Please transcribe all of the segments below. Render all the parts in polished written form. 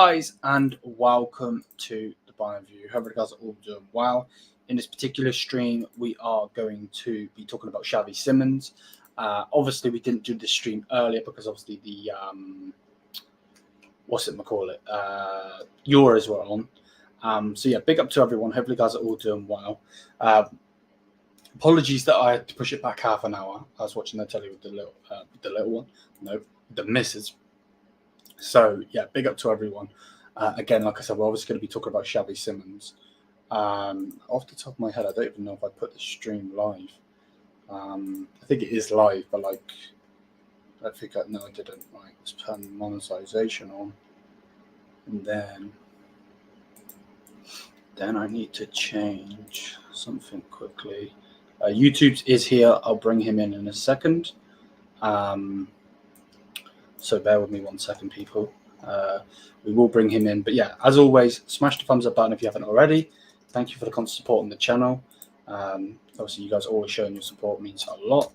guys, and welcome to the Bayern View. Hope you guys are all doing well. In this particular stream, we are going to be talking about Xavi Simons. Obviously, we didn't do this stream earlier because obviously the Euros were on. So yeah, big up to everyone. Hopefully, you guys are all doing well. Apologies that I had to push it back half an hour. I was watching the telly with the little one. No, the missus. So, yeah, big up to everyone. Again, like I said, we're obviously going to be talking about Xavi Simons. Off the top of my head, I don't even know if I put the stream live. I think it is live, but I didn't. Right, let's turn monetization on. And then I need to change something quickly. YouTube is here. I'll bring him in a second. So bear with me 1 second, people. We will bring him in. But yeah, as always, smash the thumbs up button if you haven't already. Thank you for the constant support on the channel. Obviously, you guys always showing your support means a lot.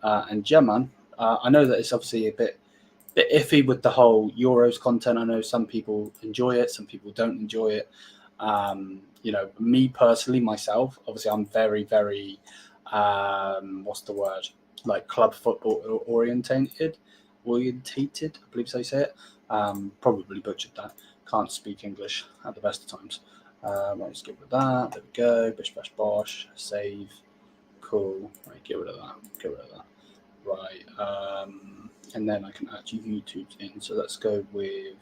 And yeah, man, I know that it's obviously a bit iffy with the whole Euros content. I know some people enjoy it, some people don't enjoy it. Me personally, myself, obviously, I'm very, very, club football orientated, I believe so you say it. Probably butchered that. Can't speak English at the best of times. Let's get rid of that. There we go. Bish bash bosh. Save. Cool. Right, get rid of that. Right. And then I can add YouTube in. So let's go with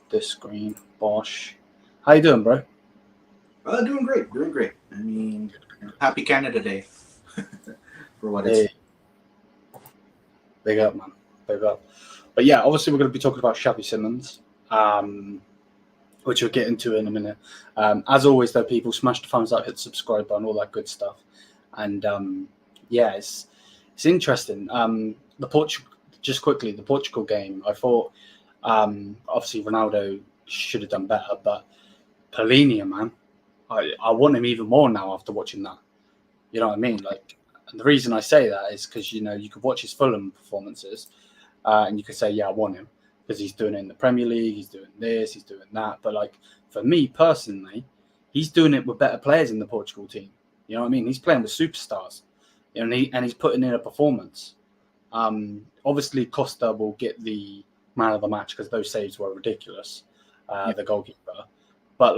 this screen. Bosh. How you doing, bro? Doing great. I mean, happy Canada Day for what it's. Big up, man. Big up. But yeah, obviously we're going to be talking about Xavi Simons, which we'll get into in a minute. As always, though, people, smash the thumbs up, hit the subscribe button, all that good stuff. And it's interesting. The Portugal game, I thought obviously Ronaldo should have done better, but Paulinho, man, I want him even more now after watching that. You know what I mean? And the reason I say that is because, you could watch his Fulham performances and you could say, yeah, I want him because he's doing it in the Premier League, he's doing this, he's doing that. But, for me personally, he's doing it with better players in the Portugal team. You know what I mean? He's playing with superstars, and he's putting in a performance. Obviously, Costa will get the man of the match because those saves were ridiculous, the goalkeeper. But,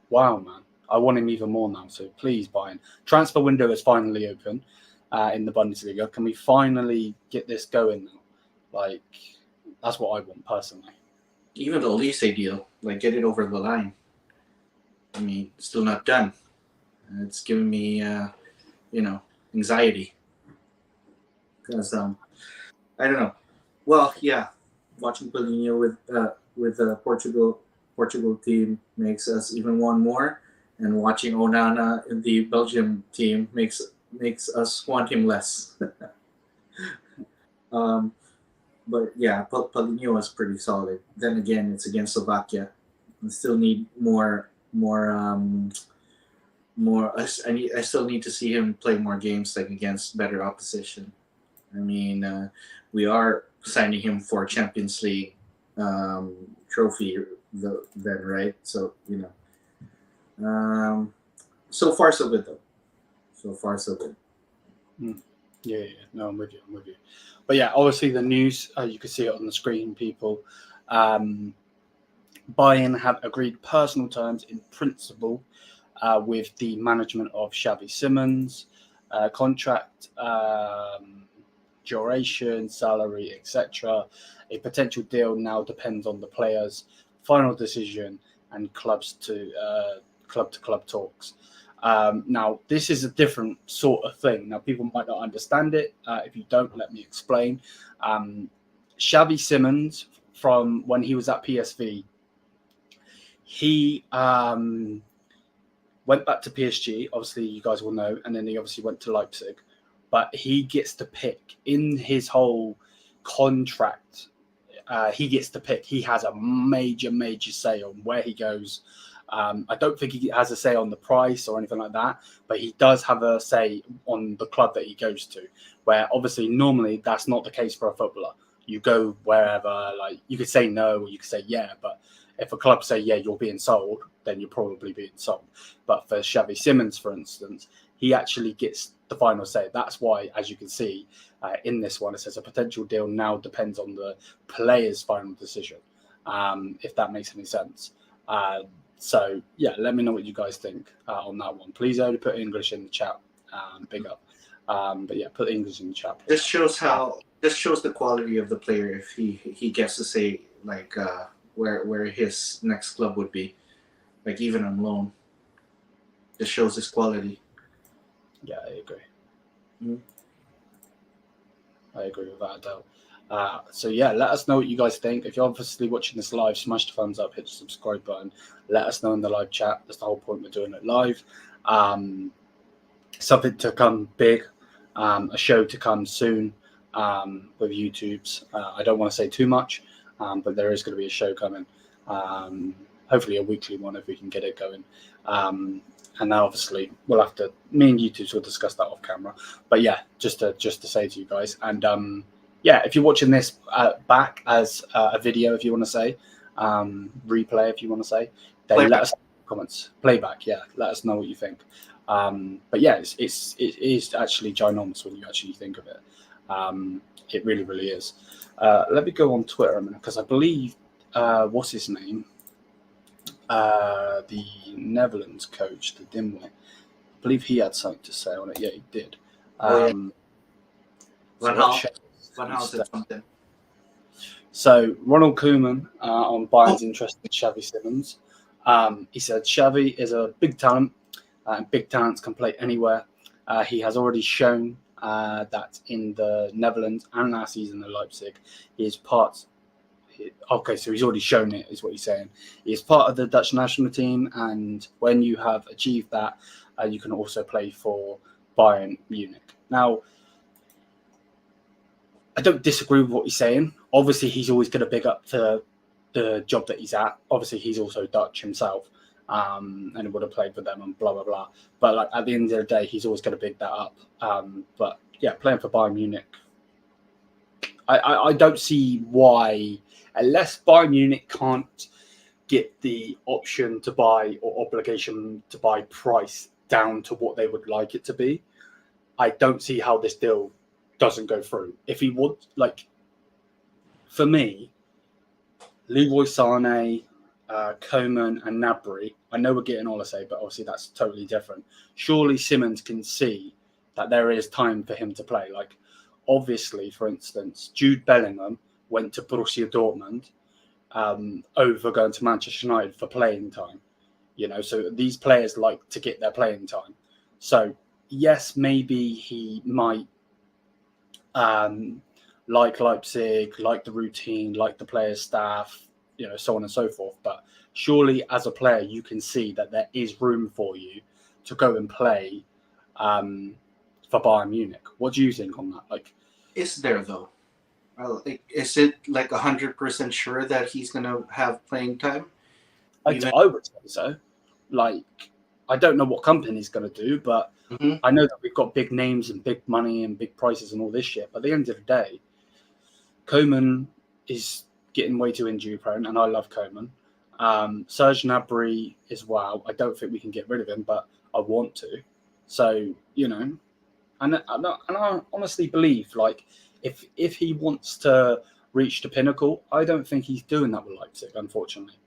wow, man. I want him even more now, so please buy him. Transfer window is finally open in the Bundesliga. Can we finally get this going now? That's what I want personally. Even the Elise deal, get it over the line. I mean, still not done. It's giving me, anxiety. Because, I don't know. Well, yeah, watching Paulinho with the Portugal team makes us even want more. And watching Onana in the Belgium team makes us want him less. But yeah, Paulinho was pretty solid. Then again, it's against Slovakia. We still need more. I still need to see him play more games against better opposition. I mean, we are signing him for Champions League trophy then, right? So so far so good though. Yeah. No, I'm with you. But yeah, obviously the news, you can see it on the screen, people. Bayern have agreed personal terms in principle with the management of Xavi Simons, contract, duration, salary, etc. A potential deal now depends on the players' final decision and club-to-club talks. Now, this is a different sort of thing. Now, people might not understand it. If you don't, let me explain. Xavi Simons, from when he was at PSV, he went back to PSG. Obviously, you guys will know. And then he obviously went to Leipzig. But he gets to pick in his whole contract. He gets to pick. He has a major say on where he goes. I don't think he has a say on the price or anything like that, but he does have a say on the club that he goes to, where obviously normally that's not the case for a footballer. you go wherever. Like you could say no, or you could say yeah, but if a club say yeah, you're being sold, then you're probably being sold. But for Xavi Simons, for instance, he actually gets the final say. That's why, as you can see in this one, it says a potential deal now depends on the player's final decision. If that makes any sense. So yeah, let me know what you guys think on that one. Please only put English in the chat. Big up. But yeah, put English in the chat. This shows the quality of the player if he gets to say like where his next club would be, like even on loan. This shows his quality. Yeah, I agree. Mm-hmm. I agree without a doubt. So yeah, let us know what you guys think. If you're obviously watching this live, smash the thumbs up, hit the subscribe button. Let us know in the live chat. That's the whole point we're doing it live. Something to come big, a show to come soon with YouTube's. I don't want to say too much, but there is going to be a show coming. Hopefully a weekly one if we can get it going. And now obviously we'll have to, me and YouTube will discuss that off camera. But yeah, just to say to you guys. And yeah, if you're watching this back as a video, if you want to say, replay, if you want to say, then Playback. let us know in the comments. Playback, yeah. Let us know what you think. But yeah, it is actually ginormous when you actually think of it. It really, really is. Let me go on Twitter a minute because I believe, what's his name? The Netherlands coach, the dimwit. I believe he had something to say on it. Yeah, he did. Van Gaal said something. So Ronald Koeman on Bayern's interest in Xavi Simons. He said Xavi is a big talent, and big talents can play anywhere. He has already shown that in the Netherlands and last season at Leipzig, he is part. Okay, so he's already shown it, is what he's saying. He is part of the Dutch national team, and when you have achieved that, you can also play for Bayern Munich. Now, I don't disagree with what he's saying. Obviously, he's always going to big up to the job that he's at. Obviously, he's also Dutch himself, and he would have played for them and blah, blah, blah. But like at the end of the day, he's always going to big that up. But yeah, playing for Bayern Munich, I don't see why, unless Bayern Munich can't get the option to buy or obligation to buy price down to what they would like it to be, I don't see how this deal doesn't go through. If he would, like, for me, Leroy Sané, Coman and Gnabry, I know we're getting Olise, but obviously that's totally different. Surely Simons can see that there is time for him to play. Like, obviously, for instance, Jude Bellingham went to Borussia Dortmund over going to Manchester United for playing time. You know, so these players like to get their playing time. So, yes, maybe he might like Leipzig, like the routine, like the players' staff, you know, so on and so forth. But surely as a player, you can see that there is room for you to go and play for Bayern Munich. What do you think on that? Like, Is there though? Is it like 100% sure that he's gonna have playing time? I would say so. Like, I don't know what company's going to do, but I know that we've got big names and big money and big prices and all this shit. But at the end of the day, Coman is getting way too injury prone, and I love Coman. Serge Gnabry as well. I don't think we can get rid of him, but I want to. So, you know, and I honestly believe, like, if he wants to reach the pinnacle, I don't think he's doing that with Leipzig, unfortunately,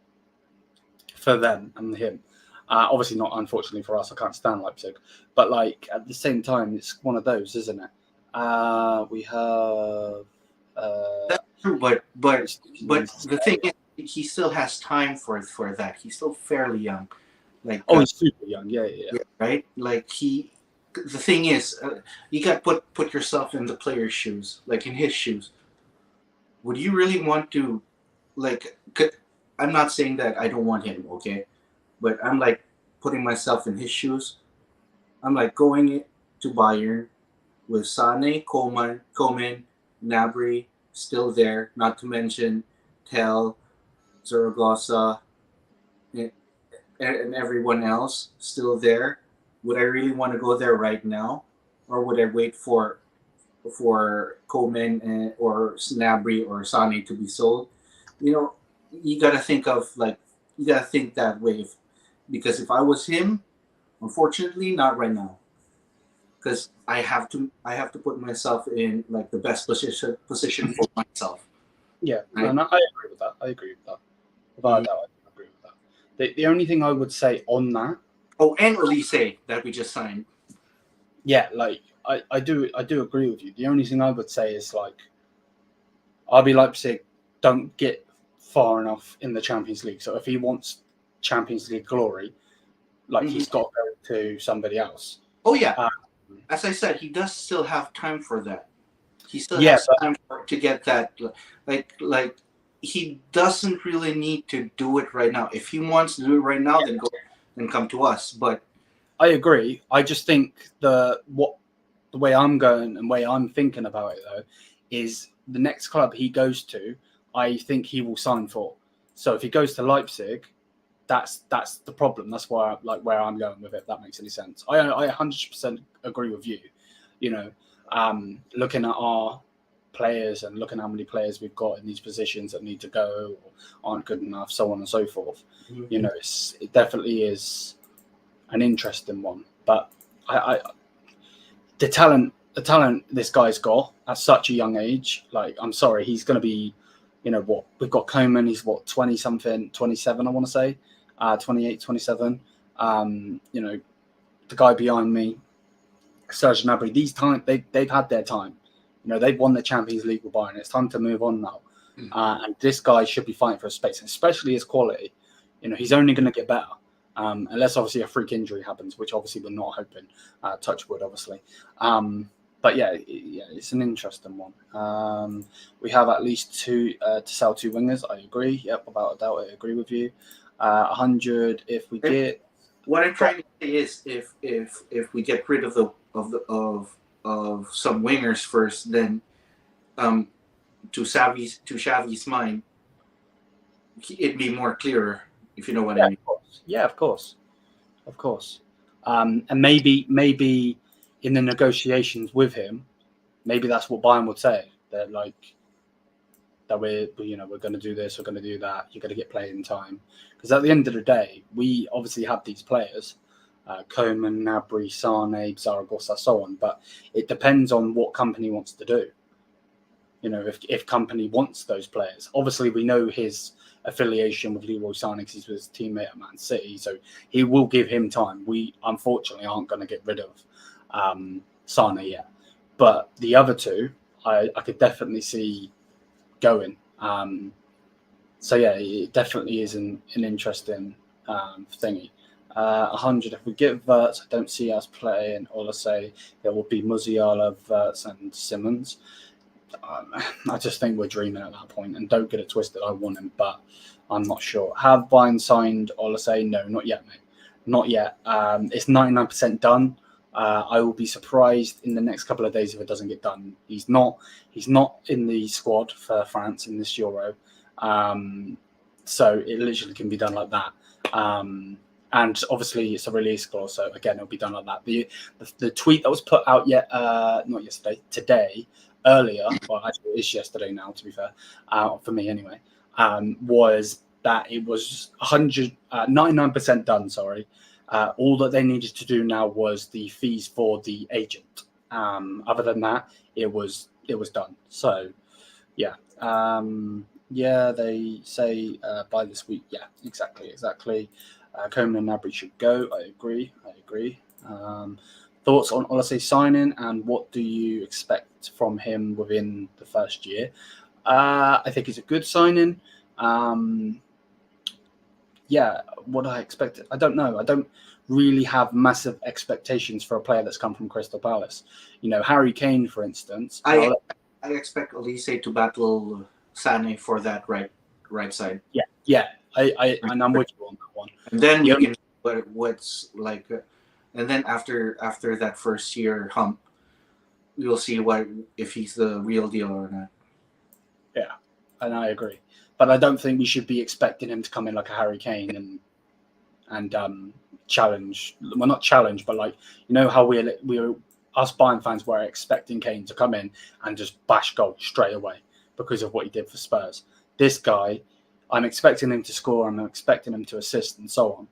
for them and him. Obviously not, unfortunately, for us. I can't stand Leipzig. But, like, at the same time, it's one of those, isn't it? We have... That's true, but the thing is, he still has time for that. He's still fairly young. Like, he's super young. Yeah. Right? Like, the thing is, you got to put yourself in the player's shoes, like in his shoes. Would you really want to, like... I'm not saying that I don't want him, okay? But I'm like putting myself in his shoes. I'm like going to Bayern with Sané, Coman, Gnabry still there, not to mention Tel, Zaragoza, and everyone else still there. Would I really want to go there right now? Or would I wait for Coman or Snabry or Sane to be sold, you gotta think that way. Because if I was him, unfortunately, not right now. Because I have to put myself in like the best position for myself. Yeah, Right? and I agree with that. I agree with that. Without a doubt, I agree with that. The only thing I would say on that, Oh, and Elise that we just signed. yeah, like I do agree with you. The only thing I would say is like RB Leipzig don't get far enough in the Champions League. So if he wants Champions League glory, like he's got to go to somebody else. Oh yeah, as I said, he does still have time for that. He still Yeah, has time to get that. Like he doesn't really need to do it right now. If he wants to do it right now, then come to us. But I agree. I just think the way I'm going and way I'm thinking about it though is the next club he goes to, I think he will sign for. So if he goes to Leipzig, that's the problem. That's why where I'm going with it. If that makes any sense. I 100% agree with you. Looking at our players and looking how many players we've got in these positions that need to go or aren't good enough, so on and so forth. It definitely is an interesting one. But the talent this guy's got at such a young age, like I'm sorry, he's going to be, we've got Coman, he's 20 something, 27, I want to say, 28, 27. The guy behind me, Serge Gnabry, they've had their time. They've won the Champions League with Bayern. It's time to move on now. And this guy should be fighting for a space, especially his quality. He's only going to get better. Unless obviously a freak injury happens, which obviously we're not hoping. Touch wood, obviously. But yeah, it's an interesting one. We have at least to sell two wingers. I agree. Yep, without a doubt, I agree with you. 100 if we get. What I'm trying to say is, if we get rid of some wingers first, then to Xavi's mind, it'd be more clearer, if you know what I mean. Of course. And maybe in the negotiations with him, maybe that's what Bayern would say. That we're going to do this, we're going to do that. You're going to get playing time, because at the end of the day, we obviously have these players, Coman, Gnabry, Sane, Zaragoza, so on. But it depends on what company wants to do. If company wants those players, obviously we know his affiliation with Leroy Sané because he's his teammate at Man City, so he will give him time. We unfortunately aren't going to get rid of Sané yet, but the other two, I could definitely see going. So yeah, it definitely is an interesting thingy. 100 if we get Wirtz, I don't see us playing Olise. There will be Musiala, Wirtz and Simons. I just think we're dreaming at that point, and don't get it twisted. I want him, but I'm not sure. Have Bayern signed Olise? No, not yet, mate. Not yet. It's 99% done. I will be surprised in the next couple of days if it doesn't get done. He's not in the squad for France in this Euro, so it literally can be done like that. And obviously it's a release clause, so again it'll be done like that. The tweet that was put out not yesterday, today. Earlier, well, actually, it's yesterday now. To be fair, for me anyway, was that it was 99% done. Sorry, all that they needed to do now was the fees for the agent. Other than that, it was done. So, yeah, they say by this week. Yeah, exactly. Coman and Gnabry should go. I agree. Thoughts on Olise signing, and what do you expect from him within the first year? I think he's a good signing. What I expect, I don't know. I don't really have massive expectations for a player that's come from Crystal Palace. Harry Kane, for instance. I expect Olise to battle Sané for that right side. Yeah. And I'm with you on that one. And then we can what's like. And then after that first year hump, we'll see if he's the real deal or not. Yeah, and I agree. But I don't think we should be expecting him to come in like a Harry Kane and challenge. Well, not challenge, but how we're us Bayern fans were expecting Kane to come in and just bash goals straight away because of what he did for Spurs. This guy, I'm expecting him to score, I'm expecting him to assist and so on.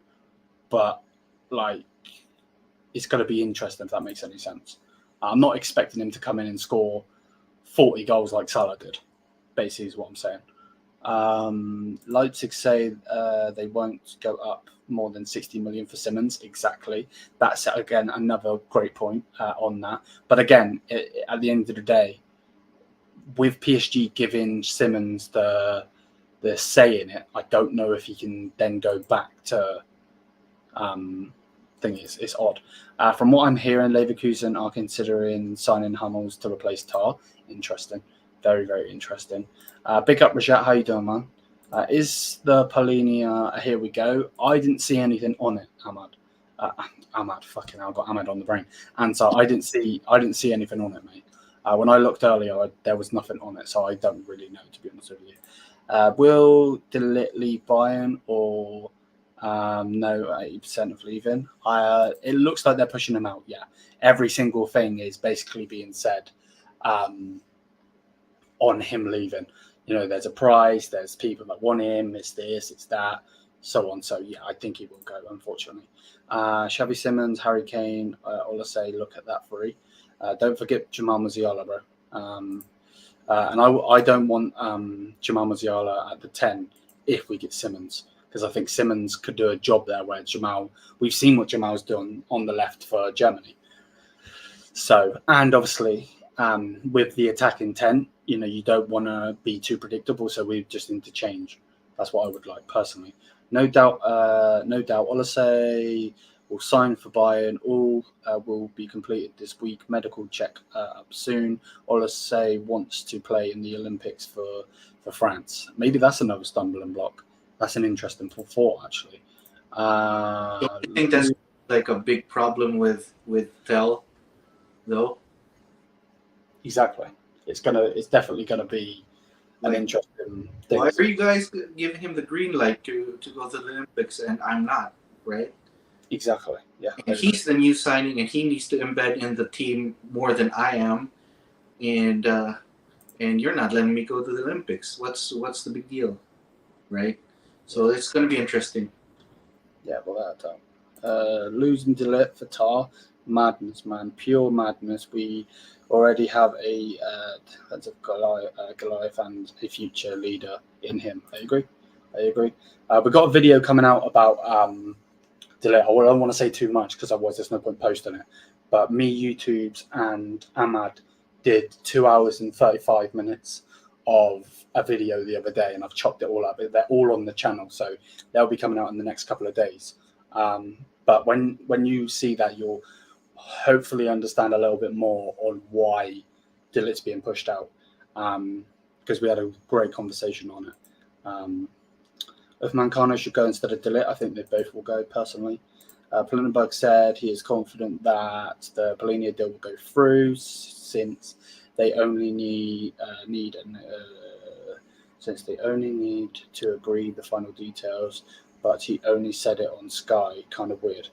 But, like, it's going to be interesting if that makes any sense. I'm not expecting him to come in and score 40 goals like Salah did, basically is what I'm saying. Leipzig say they won't go up more than 60 million for Simons. Exactly. That's, again, another great point on that. But again, at the end of the day, with PSG giving Simons the say in it, I don't know if he can then go back to thing. It's odd. From what I'm hearing, Leverkusen are considering signing Hummels to replace Tar. Interesting. Very, very interesting. Big up, Rajat. How you doing, man? Is the Polinia here we go? I didn't see anything on it, Ahmad. Ahmad, fucking hell, I got Ahmad on the brain. And so I didn't see anything on it, mate. When I looked earlier, there was nothing on it, so I don't really know, to be honest with you. Will de Ligt leave Bayern or no 80% of leaving? It looks like they're pushing him out, yeah. Every single thing is basically being said on him leaving. You know, there's a price, there's people that want him, it's this, it's that, so on. So, yeah, I think he will go, unfortunately. Xavi Simons, Harry Kane, Olasey, look at that free. Don't forget Jamal Musiala, bro. And I don't want Jamal Musiala at the 10 if we get Simons, because I think Simons could do a job there where we've seen what Jamal's done on the left for Germany. So, and obviously with the attack intent, you know, you don't want to be too predictable, so we just need to change. That's what I would like personally. No doubt, Olasey will sign for Bayern. All will be completed this week. Medical check up soon. Olasey wants to play in the Olympics for France. Maybe that's another stumbling block. That's an interesting thought, actually. I think that's like a big problem with Tel, though. Exactly. It's definitely gonna be an interesting thing. Why are you guys giving him the green light to go to the Olympics and I'm not, right? Exactly. Yeah. And he's the new signing, and he needs to embed in the team more than I am, and you're not letting me go to the Olympics. What's the big deal, right? So it's going to be interesting. Yeah, well, that losing de Ligt for Tar, madness, man, pure madness. We already have a Goliath and a future leader in him. I agree. We've got a video coming out about de Ligt. I don't want to say too much because otherwise there's no point posting it. But me, YouTubes, and Ahmad did 2 hours and 35 minutes of a video the other day, and I've chopped it all up. They're all on the channel, so they'll be coming out in the next couple of days. But when you see that, you'll hopefully understand a little bit more on why de Ligt's being pushed out, because we had a great conversation on it. If Mancano should go instead of de Ligt, I think they both will go, personally. Plinenberg said he is confident that the Polinia deal will go through since they only need to agree the final details, but he only said it on Sky. Kind of weird.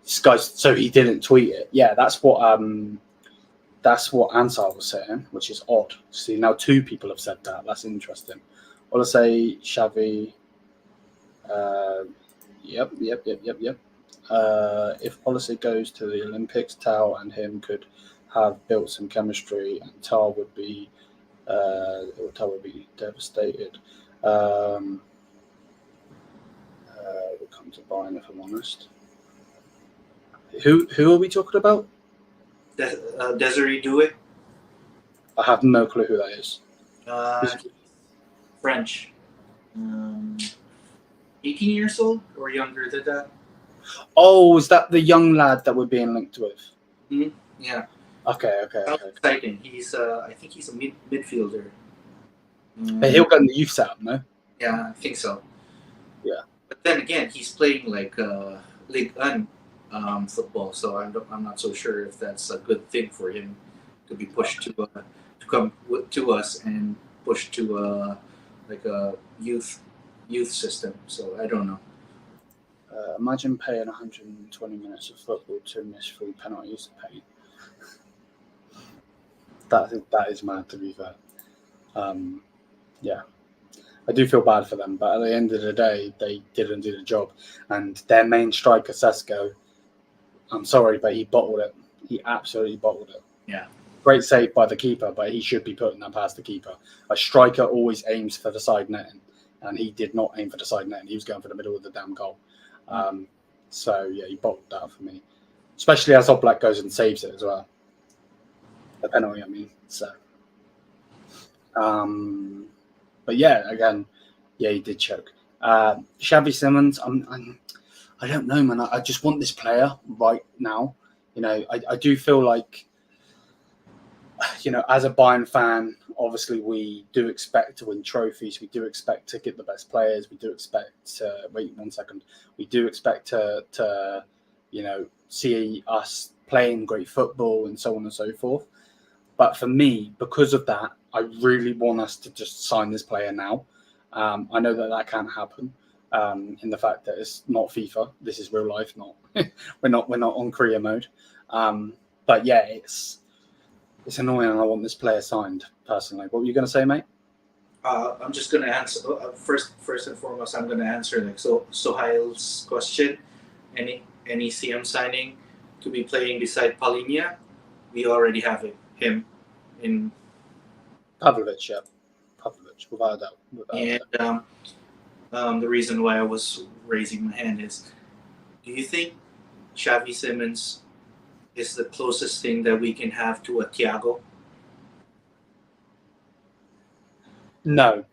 Sky, so he didn't tweet it. Yeah, that's what Ansar was saying, which is odd. See, now two people have said that. That's interesting. I'll say Xavi. Yep. If Olasey goes to the Olympics, Tao and him could have built some chemistry, and Tao would be devastated. We'll come to Bayern, if I'm honest. Who are we talking about? Desiree Doué. I have no clue who that is. French. 18 years old or younger than that. Oh, is that the young lad that we're being linked with? Mm-hmm. Yeah. Okay. Exciting. He's I think he's a midfielder. Hey, he'll go in the youth setup, no? Yeah, I think so. Yeah. But then again, he's playing like Ligue 1 football, so I'm not so sure if that's a good thing for him to be pushed to come to us and pushed to like a youth system. So I don't know. Imagine paying 120 minutes of football to miss 3 penalties to pay. That is mad, to be fair. Yeah, I do feel bad for them, but at the end of the day, they didn't do the job. And their main striker, Sesko, I'm sorry, but he bottled it. He absolutely bottled it. Yeah. Great save by the keeper, but he should be putting that past the keeper. A striker always aims for the side netting, and he did not aim for the side netting. He was going for the middle of the damn goal. So, yeah, he bottled that for me. Especially as Oblak goes and saves it as well. The penalty, I mean. So, but yeah, again, yeah, he did choke. Xavi Simons, I don't know, man. I just want this player right now. You know, I do feel like, you know, as a Bayern fan, obviously we do expect to win trophies. We do expect to get the best players. We do expect to, wait 1 second. We do expect to you know, see us playing great football and so on and so forth. But for me, because of that, I really want us to just sign this player now. I know that can't happen in the fact that it's not FIFA. This is real life. Not we're not on Korea mode. But yeah, it's annoying, and I want this player signed personally. What were you going to say, mate? I'm just going to answer first and foremost. I'm going to answer like Sohail's question. Any CM signing to be playing beside Palhinha? We already have him in Pavlovic, yeah. Pavlovic, without a doubt. And the reason why I was raising my hand is, do you think Xavi Simons is the closest thing that we can have to a Thiago? No,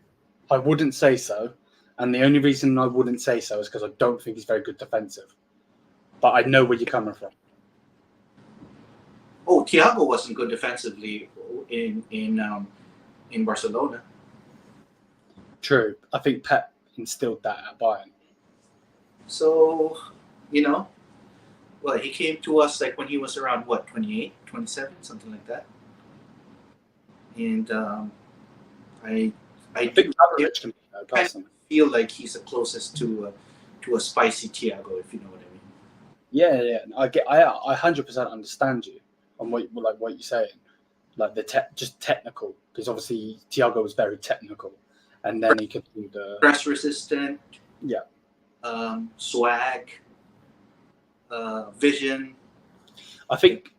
I wouldn't say so. And the only reason I wouldn't say so is because I don't think he's very good defensive. But I know where you're coming from. Oh, Thiago wasn't good defensively in Barcelona. True. I think Pep instilled that at Bayern. So, you know, well, he came to us like when he was around, 28, 27, something like that. And I think Pavlovic can be that person. I feel like he's the closest to a spicy Thiago, if you know what I mean. Yeah. I 100% understand you on what you're saying. Like just technical, because obviously Thiago was very technical, and then he could do the press resistant. Yeah. Swag. Vision. I think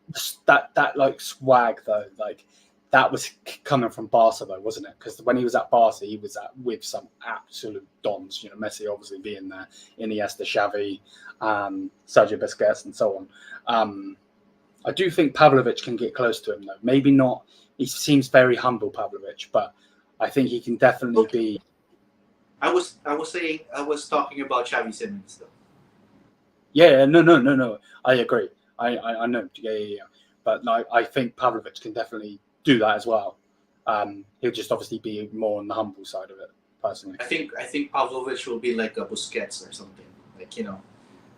that like swag though, like that was coming from Barca though, wasn't it? Because when he was at Barca, he was with some absolute dons. You know, Messi obviously being there, Iniesta, Xavi, Sergio Busquets, and so on. I do think Pavlovic can get close to him though. Maybe not. He seems very humble, Pavlovic, but I think he can definitely be. I was talking about Xavi Simons though. Yeah, no. I agree. I know. Yeah. But no, I think Pavlovic can definitely do that as well. He'll just obviously be more on the humble side of it, personally. I think Pavlovic will be like a Busquets or something, like, you know,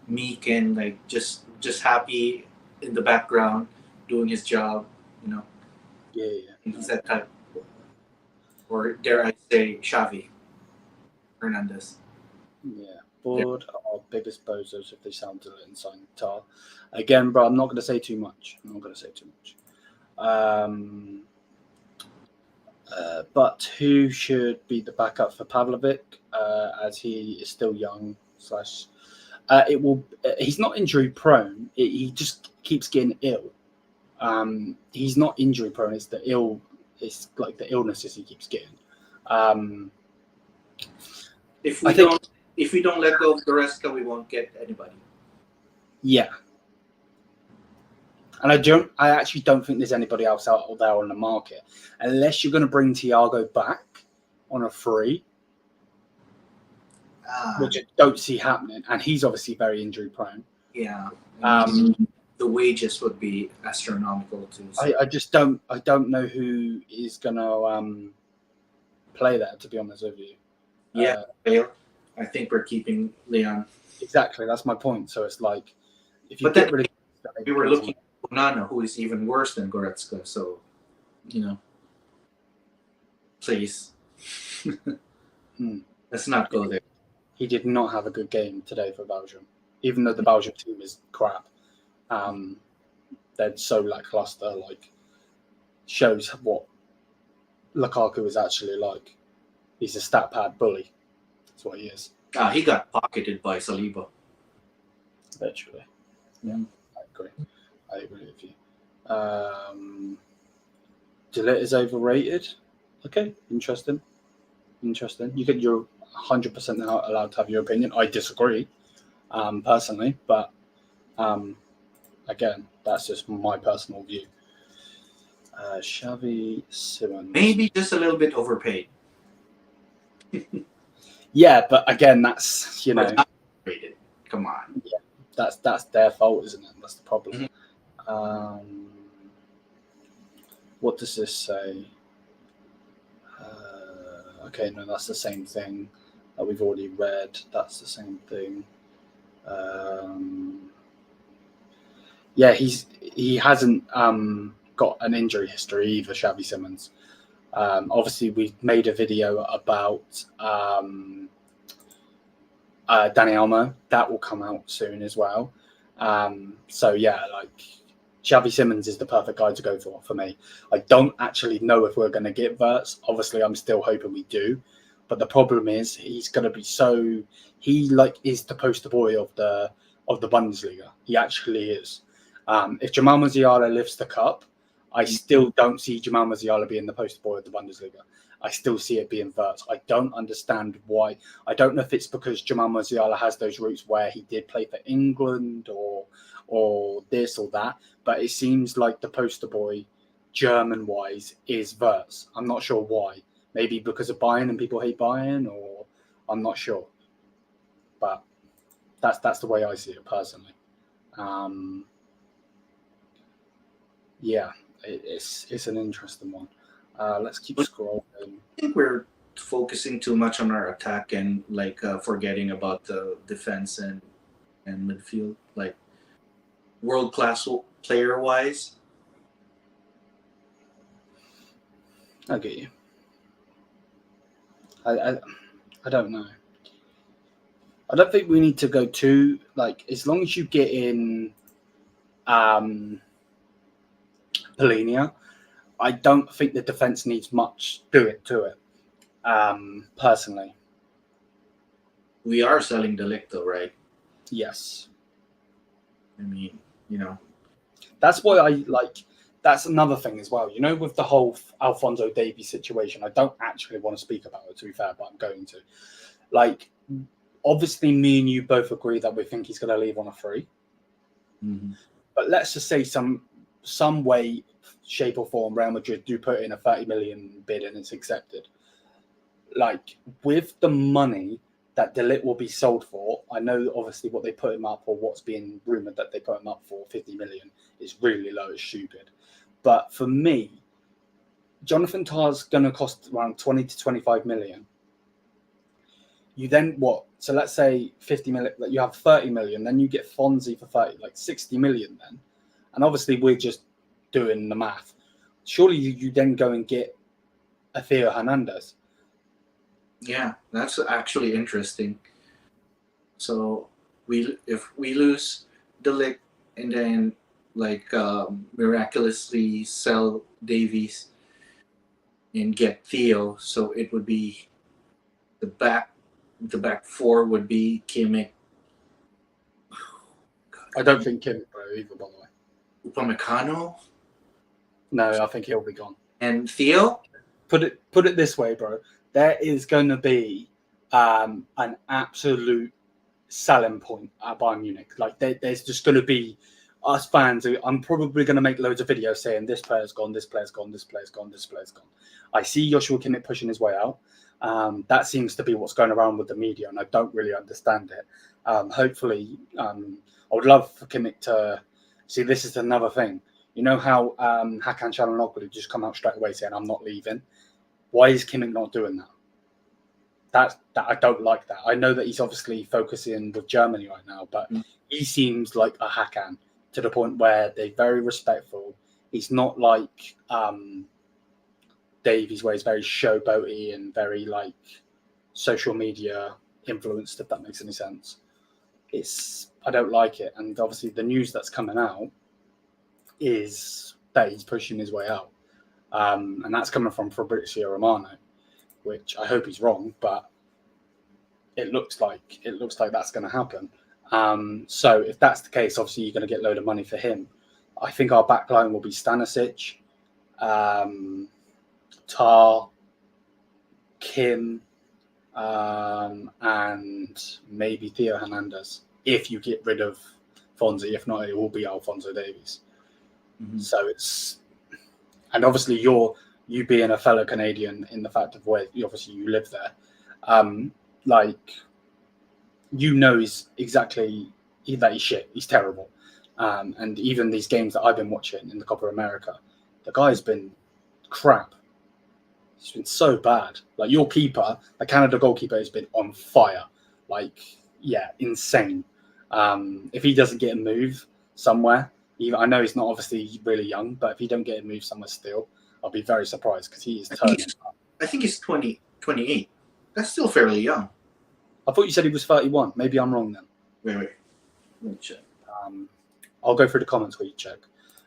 meek and like just happy in the background doing his job, you know. Yeah. He's that type, or dare I say, Xavi Hernandez. Yeah. Board are biggest bozos if they sound a little inside guitar. Again, bro, I'm not going to say too much. But who should be the backup for Pavlovic, as he is still young? He's not injury prone. He just keeps getting ill. He's not injury prone. It's like the illnesses he keeps getting. If we don't let go of Goretzka, we won't get anybody. Yeah. And I actually don't think there's anybody else out there on the market. Unless you're going to bring Thiago back on a free, which I don't see happening. And he's obviously very injury prone. Yeah. The wages would be astronomical too. So. I just don't know who is going to play there, to be honest with you. Yeah, I think we're keeping Lyon. Exactly, that's my point. So it's like, if you we were looking at Onana, who is even worse than Goretzka. So, you know, please, let's not go there. He did not have a good game today for Belgium, even though the Belgium team is crap. They're so lackluster. Like, shows what Lukaku is actually like. He's a stat pad bully. That's what he is. He got pocketed by Saliba. Literally. Yeah, I agree with you. De Ligt is overrated. Okay, interesting. You're 100% not allowed to have your opinion. I disagree, personally, but again, that's just my personal view. Xavi Simons. Maybe just a little bit overpaid. Yeah, but again, that's But rated. Come on. Yeah, that's their fault, isn't it? That's the problem. What does this say? Okay, no, that's the same thing that we've already read. That's the same thing. Yeah, he hasn't got an injury history either, Xavi Simons. Obviously, we made a video about Dani Olmo. That will come out soon as well. So yeah, like Xavi Simons is the perfect guy to go for me. I don't actually know if we're going to get Wirtz. Obviously, I'm still hoping we do. But the problem is he's going to be he is the poster boy of the Bundesliga. He actually is. If Jamal Musiala lifts the cup, I still don't see Jamal Musiala being the poster boy of the Bundesliga. I still see it being Wirtz. I don't understand why. I don't know if it's because Jamal Musiala has those roots where he did play for England or this or that, but it seems like the poster boy, German-wise, is Wirtz. I'm not sure why. Maybe because of Bayern and people hate Bayern, or I'm not sure. But that's the way I see it personally. Yeah, it's an interesting one. Let's keep scrolling. I think we're focusing too much on our attack and forgetting about the defense and midfield, like world class player wise. I get you. I don't know. I don't think we need to go too as long as you get in Polinia, I don't think the defense needs much to it. Personally, we are selling the ligt though, right? Yes. I mean, that's why I like. That's another thing as well. With the whole Alphonso Davies situation, I don't actually want to speak about it, to be fair, but I'm going to. Obviously, me and you both agree that we think he's going to leave on a free. Mm-hmm. But let's just say some way, shape or form, Real Madrid do put in a 30 million bid and it's accepted. With the money that De Ligt will be sold for, I know obviously what they put him up, or what's being rumoured that they put him up for, 50 million, is really low, it's stupid. But for me, Jonathan Tah's going to cost around 20 to 25 million. You then what? So let's say 50 million, you have 30 million, then you get Fonzie for 30, 60 million then. And obviously we're just doing the math. Surely you then go and get a Theo Hernandez. Yeah, that's actually interesting. So if we lose De Ligt and then miraculously sell Davies and get Theo, so it would be the back four would be Kimmich. I don't think Kimmich either, by the way. Upamecano? No, I think he'll be gone. And Theo? Put it this way, bro. There is going to be an absolute selling point at Bayern Munich. There's just going to be us fans. I'm probably going to make loads of videos saying this player's gone, this player's gone, this player's gone, this player's gone. I see Joshua Kimmich pushing his way out. That seems to be what's going around with the media, and I don't really understand it. Hopefully, I would love for Kimmich to see. This is another thing. You know how Hakan Çalhanoğlu just come out straight away saying, "I'm not leaving." Why is Kimmich not doing that? That I don't like that. I know that he's obviously focusing with Germany right now, but he seems like a Hakan to the point where they're very respectful. He's not like Davies, where he's very showboaty and very social media influenced, if that makes any sense. I don't like it. And obviously the news that's coming out is that he's pushing his way out. and that's coming from Fabrizio Romano, which I hope he's wrong, but it looks like that's going to happen. So if that's the case, obviously you're going to get a load of money for him. I think our back line will be Stanisic, Tar, Kim, and maybe Theo Hernandez. If you get rid of Fonzie, if not, it will be Alphonso Davies. Mm-hmm. So and obviously you being a fellow Canadian in the fact of where obviously you live there, he's exactly that he's shit. He's terrible. And even these games that I've been watching in the Copa America, the guy's been crap. He's been so bad. Like your keeper, the Canada goalkeeper, has been on fire. Insane. If he doesn't get a move somewhere, I know he's not obviously really young, but if he don't get a move somewhere still, I'll be very surprised because he is turning up. I think he's 28. That's still fairly young. I thought you said he was 31. Maybe I'm wrong then. Wait. Let me check. I'll go through the comments while you check.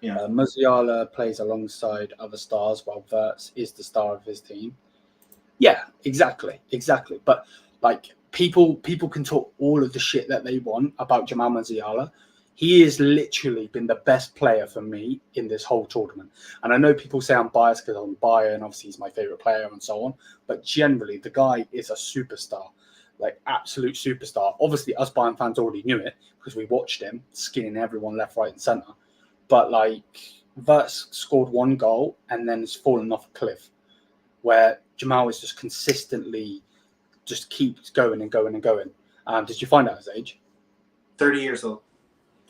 Yeah. Musiala plays alongside other stars while Wirtz is the star of his team. Yeah, exactly. But people can talk all of the shit that they want about Jamal Musiala. He has literally been the best player for me in this whole tournament. And I know people say I'm biased because I'm Bayern, obviously he's my favourite player and so on. But generally, the guy is a superstar, absolute superstar. Obviously, us Bayern fans already knew it because we watched him skinning everyone left, right and centre. But Wirtz scored one goal and then has fallen off a cliff where Jamal is just consistently just keeps going and going and going. Did you find out his age? 30 years old.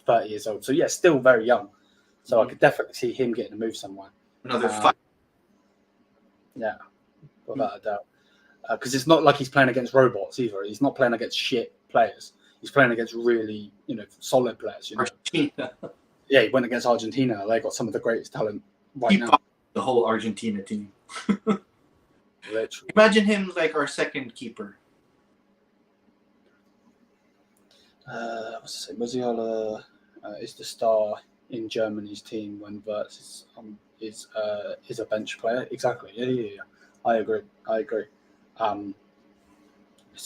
30 years old. So, yeah, still very young. So I could definitely see him getting a move somewhere. Another 5. Yeah, without a doubt. Because it's not like he's playing against robots either. He's not playing against shit players. He's playing against really, solid players. Argentina. Yeah, he went against Argentina. They got some of the greatest talent right now. The whole Argentina team. Literally. Imagine him like our second keeper. What's it say? Musiala is the star in Germany's team when Wirtz is a bench player. Exactly. Yeah. I agree. So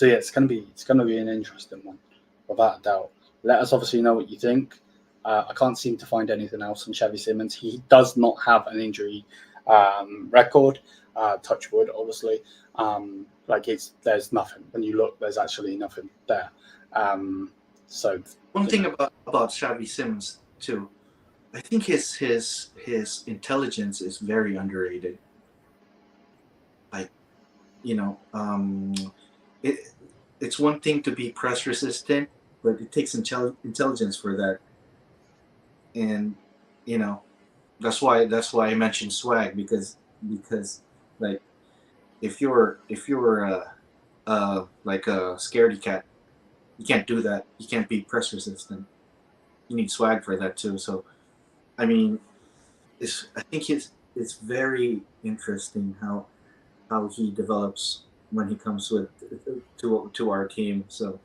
yeah, it's gonna be an interesting one, without a doubt. Let us obviously know what you think. I can't seem to find anything else on Xavi Simons. He does not have an injury record. Touch wood, obviously. There's nothing. When you look, there's actually nothing there. So one thing about Xavi Simons too, I think his intelligence is very underrated. It's one thing to be press resistant, but it takes intelligence for that. And that's why I mentioned swag because if you're a scaredy cat, you can't do that. You can't be press resistant. You need swag for that too. So, I think it's very interesting how he develops when he comes to our team. So,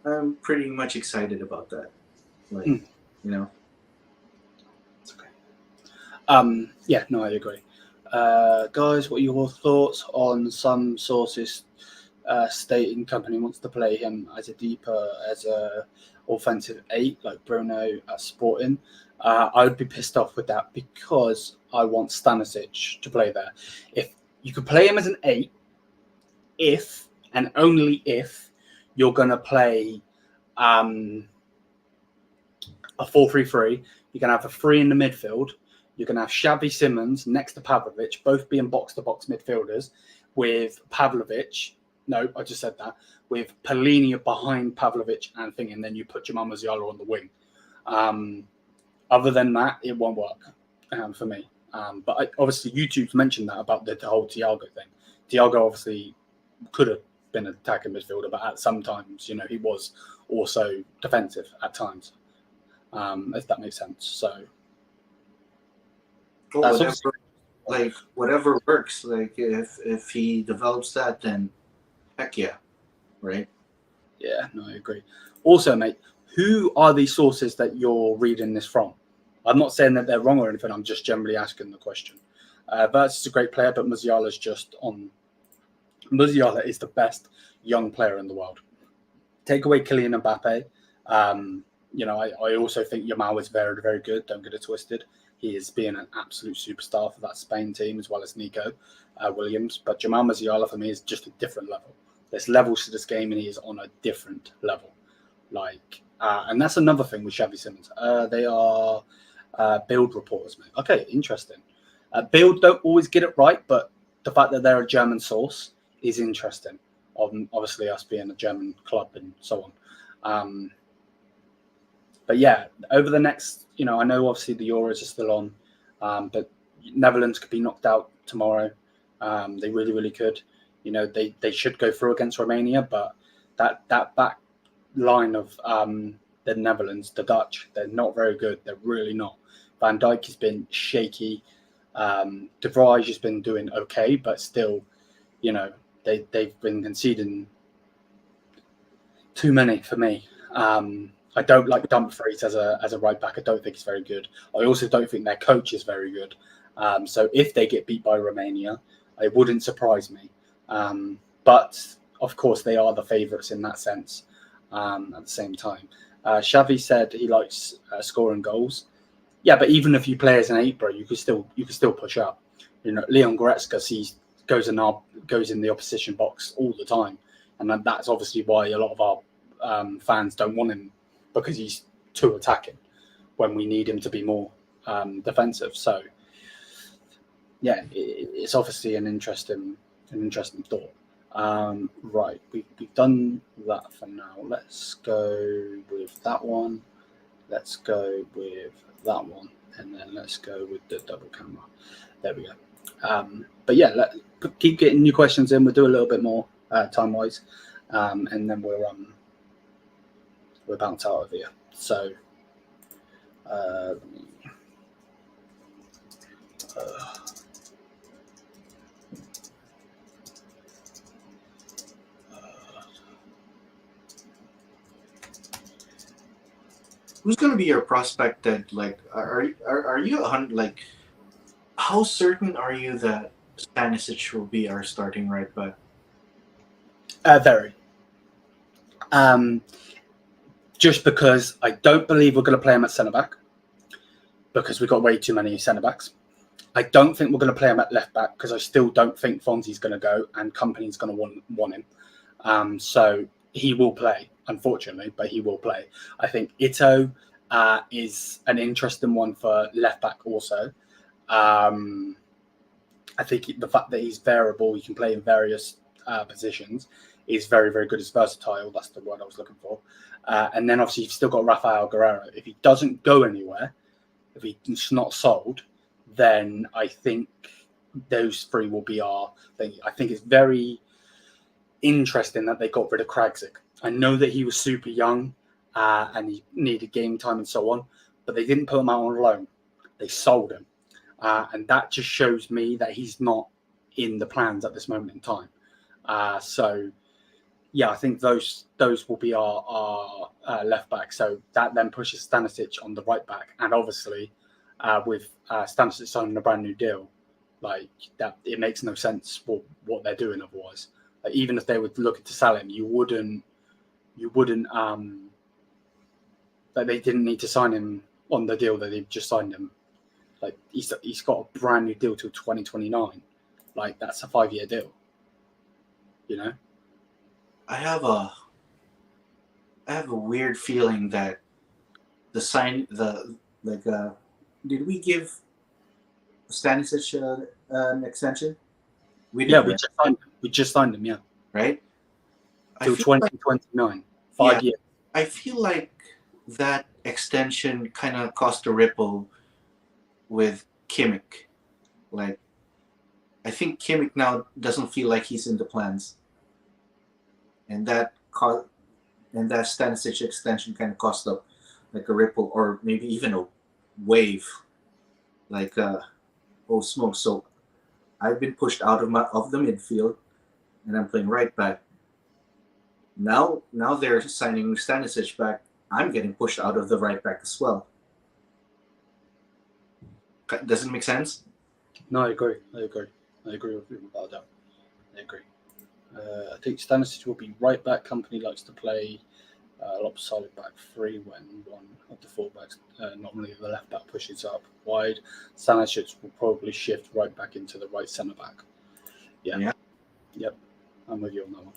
I'm pretty much excited about that. It's okay. Yeah, no, I agree. Guys, what are your thoughts on some sources stating company wants to play him as a offensive 8 like Bruno at Sporting? I would be pissed off with that because I want Stanisic to play there. If you could play him as an 8, if and only if you're going to play a 4-3-3, you're going to have a 3 in the midfield. You're going to have Xavi Simons next to Pavlovic, both being box-to-box midfielders, with Pavlovic. No, I just said that. With Polini behind Pavlovic and thing, and then you put Jamal Musiala on the wing. Other than that, it won't work for me. But obviously, YouTube's mentioned that about the whole Thiago thing. Thiago obviously could have been an attacking midfielder, but at some times, he was also defensive at times. If that makes sense. So. Whatever works. If he develops that, then heck yeah, right? Yeah, no, I agree. Also, mate, who are these sources that you're reading this from? I'm not saying that they're wrong or anything. I'm just generally asking the question. Wirtz is a great player, but Musiala is the best young player in the world. Take away Kylian Mbappe. I also think Yamal is very, very good. Don't get it twisted. He is being an absolute superstar for that Spain team, as well as Nico Williams. But Jamal Musiala, for me, is just a different level. There's levels to this game, and he is on a different level. And that's another thing with Xavi Simons. They are build reporters, mate. Okay, interesting. Build don't always get it right, but the fact that they're a German source is interesting. Obviously, us being a German club and so on. But yeah, over the next, I know obviously the Euros are still on, but Netherlands could be knocked out tomorrow. They really, really could. They should go through against Romania, but that back line of the Netherlands, the Dutch, they're not very good. They're really not. Van Dijk has been shaky. De Vrij has been doing okay, but still, they've been conceding too many for me. I don't like Dumfries as a right back. I don't think he's very good. I also don't think their coach is very good. So if they get beat by Romania, it wouldn't surprise me. But of course, they are the favourites in that sense. At the same time, Xavi said he likes scoring goals. Yeah, but even if you play as an 8-bro, you could still push up. Leon Goretzka goes in the opposition box all the time, and that's obviously why a lot of our fans don't want him, because he's too attacking when we need him to be more defensive. So yeah, it's obviously an interesting thought. Right, we've done that for now. Let's go with that one. Let's go with that one, and then let's go with the double camera. There we go. But yeah, keep getting new questions in. We'll do a little bit more time-wise, and then we'll bounce out of here. So let me. Who's going to be your prospect that, are you how certain are you that Stanisic will be our starting right back? Very. Just because I don't believe we're going to play him at centre-back, because we've got way too many centre-backs. I don't think we're going to play him at left-back, because I still don't think Fonzie's going to go and Company's going to want him. So he will play, unfortunately, but he will play. I think Ito is an interesting one for left-back also. I think the fact that he's variable, he can play in various positions, is very, very good. He's versatile. That's the word I was looking for. And then obviously you've still got Rafael Guerrero. If he doesn't go anywhere, if he's not sold, then I think those three will be our thing. I think it's very interesting that they got rid of Kragzik. I know that he was super young and he needed game time and so on, but they didn't put him out on loan. They sold him. And that just shows me that he's not in the plans at this moment in time. So, yeah, I think those will be our left back. So that then pushes Stanisic on the right back. And obviously, with Stanisic signing a brand new deal, like that, it makes no sense what they're doing otherwise. Like, even if they were looking to sell him, you wouldn't like they didn't need to sign him on the deal that they've just signed him. Like he's got a brand new deal till 2029. Like that's a 5-year deal. I have a weird feeling that did we give Stanisic an extension? We just signed him, yeah. Right? Till 2029. 5 years. I feel like that extension kind of caused a ripple with Kimmich. Like, I think Kimmich now doesn't feel like he's in the plans. And that Stanisic extension kind of caused up like a ripple, or maybe even a wave. Like, oh smoke! So I've been pushed out of the midfield, and I'm playing right back. Now they're signing Stanisic back. I'm getting pushed out of the right back as well. Doesn't make sense. No, I agree with you about that. I agree. I think Stanisic will be right back. Company likes to play lopsided back three when one of the fullbacks, normally the left back, pushes up wide. Stanisic will probably shift right back into the right centre back. Yeah. Yep. I'm with you on that one.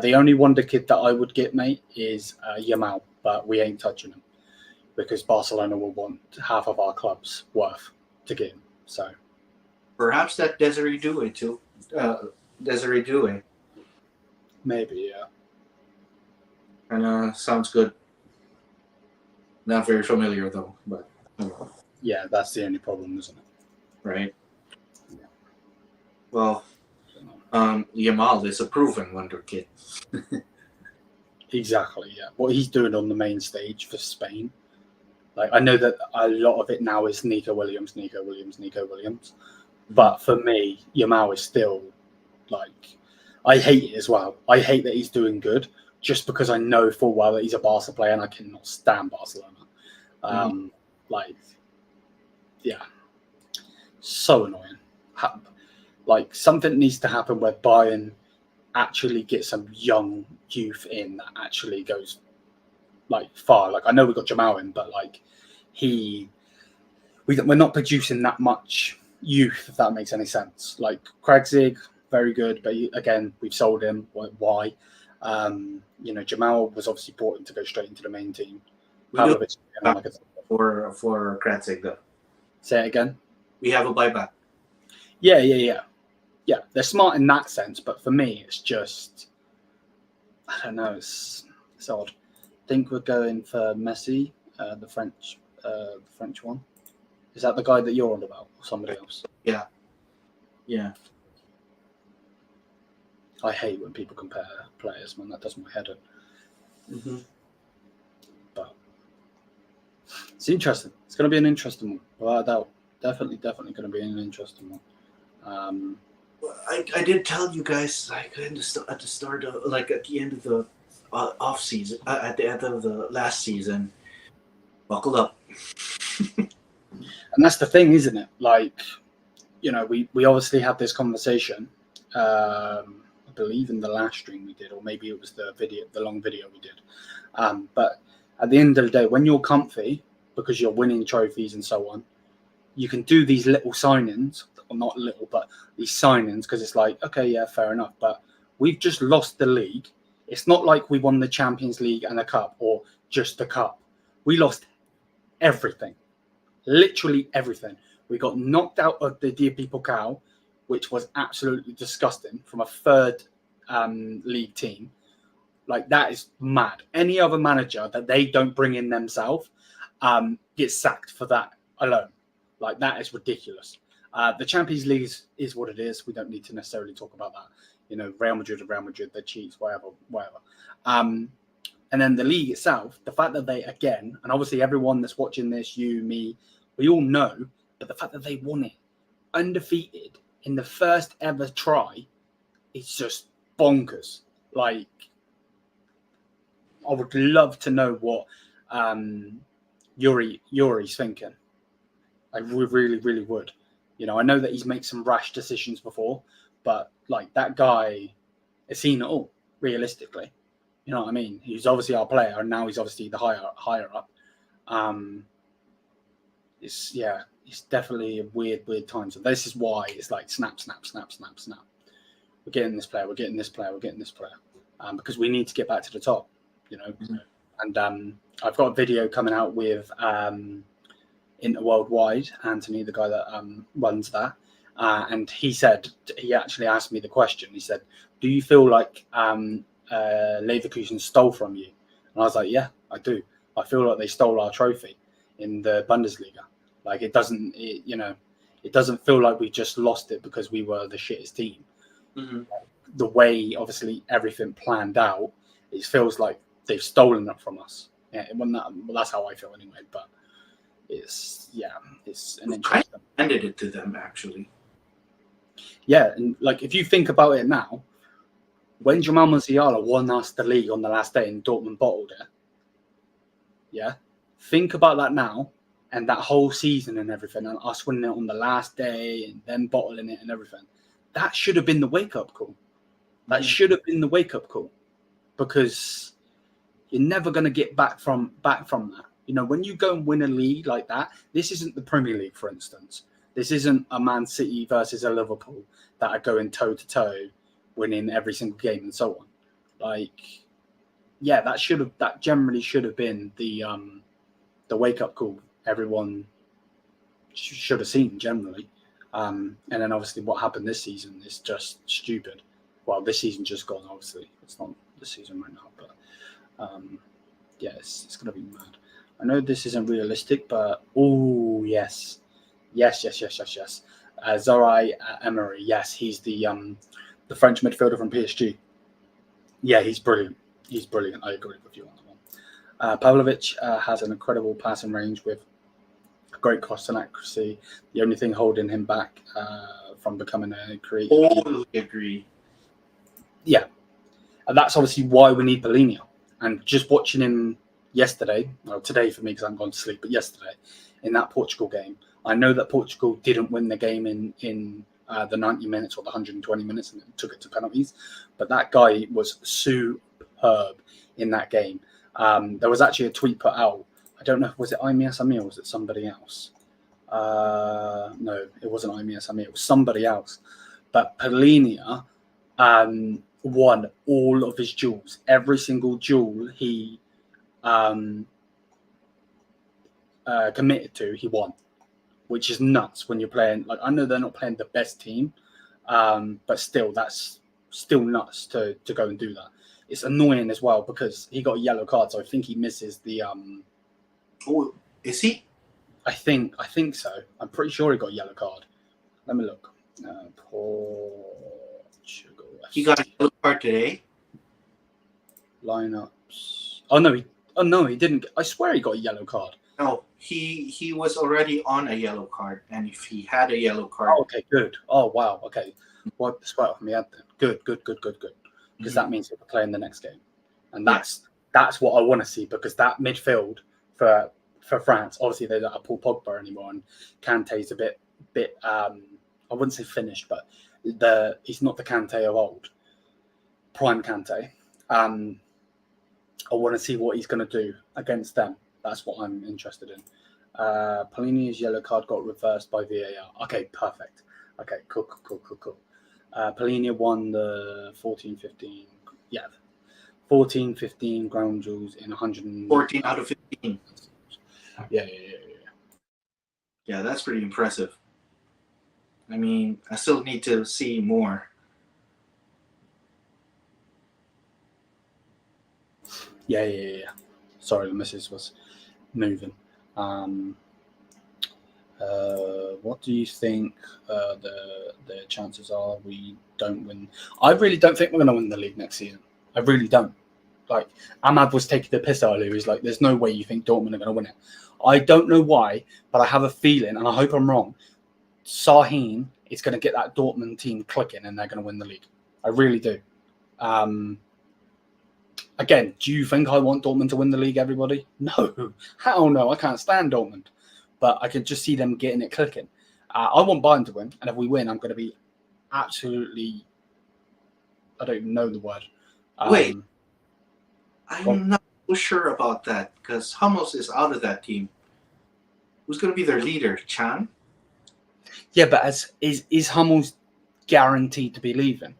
The only wonder kid that I would get, mate, is Yamal, but we ain't touching him because Barcelona will want half of our club's worth to get him. So perhaps that Desiree Doué too. Desiree Doué. Maybe, yeah. And sounds good. Not very familiar though, but yeah, that's the only problem, isn't it? Right. Yeah. Well, Yamal is a proven wonder kid. Exactly, yeah. What he's doing on the main stage for Spain, like I know that a lot of it now is Nico Williams, but for me, Yamal is still like, I hate it as well. I hate that he's doing good just because I know full well that he's a Barca player and I cannot stand Barcelona. Like, yeah, so annoying. Like, something needs to happen where Bayern actually get some young youth in that actually goes like far. Like, I know we got Jamal in, but like we're not producing that much youth, if that makes any sense. Like Kragzig, very good, but again, we've sold him. Why? Jamal was obviously brought in to go straight into the main tein. For Kragzig, though. Say it again. We have a buyback. Yeah. They're smart in that sense, but for me, it's just, I don't know. It's odd. I think we're going for Messi, the French one. Is that the guy that you're on about, or somebody else? Yeah. I hate when people compare players, man. That does my head in. Mm-hmm. But it's interesting. It's going to be an interesting one, without a doubt. Definitely going to be an interesting one. I did tell you guys, like at the start of, like at the end of the off season, at the end of the last season, buckle up. And that's the thing, isn't it? Like, we obviously had this conversation. I believe in the last stream we did, or maybe it was the long video we did. But at the end of the day, when you're comfy because you're winning trophies and so on, you can do these little signings, or not little, but these signings, because it's like, okay, yeah, fair enough. But we've just lost the league. It's not like we won the Champions League and the cup, or just the cup. We lost everything, literally everything. We got knocked out of the DP Pokal, which was absolutely disgusting, from a third league team. Like, that is mad. Any other manager that they don't bring in themselves gets sacked for that alone. Like, that is ridiculous. The Champions League is what it is. We don't need to necessarily talk about that. Real Madrid, they cheats, whatever. And then the league itself, the fact that they, again, and obviously everyone that's watching this, you, me, we all know, but the fact that they won it undefeated in the first ever try, it's just bonkers. Like, I would love to know what Yuri's thinking. I really, really would. I know that he's made some rash decisions before, but like, that guy has seen it all, realistically. You know what I mean? He's obviously our player, and now he's obviously the higher up. It's definitely a weird time. So this is why it's like snap. We're getting this player, because we need to get back to the top, Mm-hmm. And I've got a video coming out with Interworldwide, Anthony, the guy that runs that, and he actually asked me the question. He said, "Do you feel like Leverkusen stole from you?" And I was like, "Yeah, I do. I feel like they stole our trophy in the Bundesliga. Like, it doesn't feel like we just lost it because we were the shittest team." Mm-hmm. The way, obviously, everything planned out, it feels like they've stolen it from us. Yeah, that's how I feel anyway. But it's an interesting. I handed it to them, actually. Yeah, and like, if you think about it now, when Jamal Musiala won us the league on the last day and Dortmund bottled it, yeah, think about that now. and that whole season and everything, and us winning it on the last day and then bottling it and everything, that should have been the wake-up call. That should have been the wake-up call, because you're never going to get back from that. You know, when you go and win a league like that, this isn't the Premier League, for instance. This isn't a Man City versus a Liverpool that are going toe-to-toe, winning every single game and so on. Like, yeah, that generally should have been the wake-up call everyone should have seen generally. And then obviously what happened this season is just stupid. Well, this season just gone, obviously. It's not the season right now, but yeah, it's going to be mad. I know this isn't realistic, but oh, yes. Zorai Emery, yes, he's the French midfielder from PSG. Yeah, he's brilliant. I agree with you on that one. Pavlovic has an incredible passing range with great cross and accuracy. The only thing holding him back from becoming a creator. Totally agree. Yeah, and that's obviously why we need Paulinho. And just watching him yesterday, well, today for me because I haven't gone to sleep, but yesterday in that Portugal game, I know that Portugal didn't win the game in the 90 minutes or the 120 minutes and took it to penalties, but that guy was superb in that game. There was actually a tweet put out. I don't know, was it Imi Samir or was it somebody else? No, it wasn't Imi Samir. It was somebody else. But Paulinho won all of his duels. Every single duel he committed to, he won, which is nuts when you're playing. Like, I know they're not playing the best team, but still, that's still nuts to go and do that. It's annoying as well because he got a yellow card, so I think he misses the. Oh, is he? I think so. I'm pretty sure he got a yellow card. Let me look. Portugal. He got a yellow card today. Lineups. Oh no, he didn't. I swear he got a yellow card. No, he was already on a yellow card, and if he had a yellow card, oh, okay, good. Oh wow, okay. Wipe the sweat off me head then. Good. Because that means he'll be playing the next game, and that's what I want to see, because that midfield for France, obviously they don't have Paul Pogba anymore, and Kante's a bit I wouldn't say finished, but he's not the Kante of old, prime Kante. I want to see what he's going to do against them. That's what I'm interested in. Paulinho's yellow card got reversed by VAR. Okay, perfect. Okay, cool. Paulinho won the 14-15. Yeah, 14-15 ground duels in 14 out of 15. Yeah. Yeah, that's pretty impressive. I mean, I still need to see more. Yeah. Sorry, the missus was moving. What do you think the chances are we don't win? I really don't think we're going to win the league next season. I really don't. Like, Ahmad was taking the piss earlier. He's like, there's no way you think Dortmund are going to win it. I don't know why, but I have a feeling, and I hope I'm wrong, Sahin is going to get that Dortmund team clicking and they're going to win the league. I really do. Again, do you think I want Dortmund to win the league, everybody? No. Hell no. I can't stand Dortmund. But I could just see them getting it clicking. I want Bayern to win. And if we win, I'm going to be absolutely... I don't even know the word. Wait. I'm not so sure about that, because Hummels is out of that team. Who's going to be their leader? Chan? Yeah, but is Hummels guaranteed to be leaving?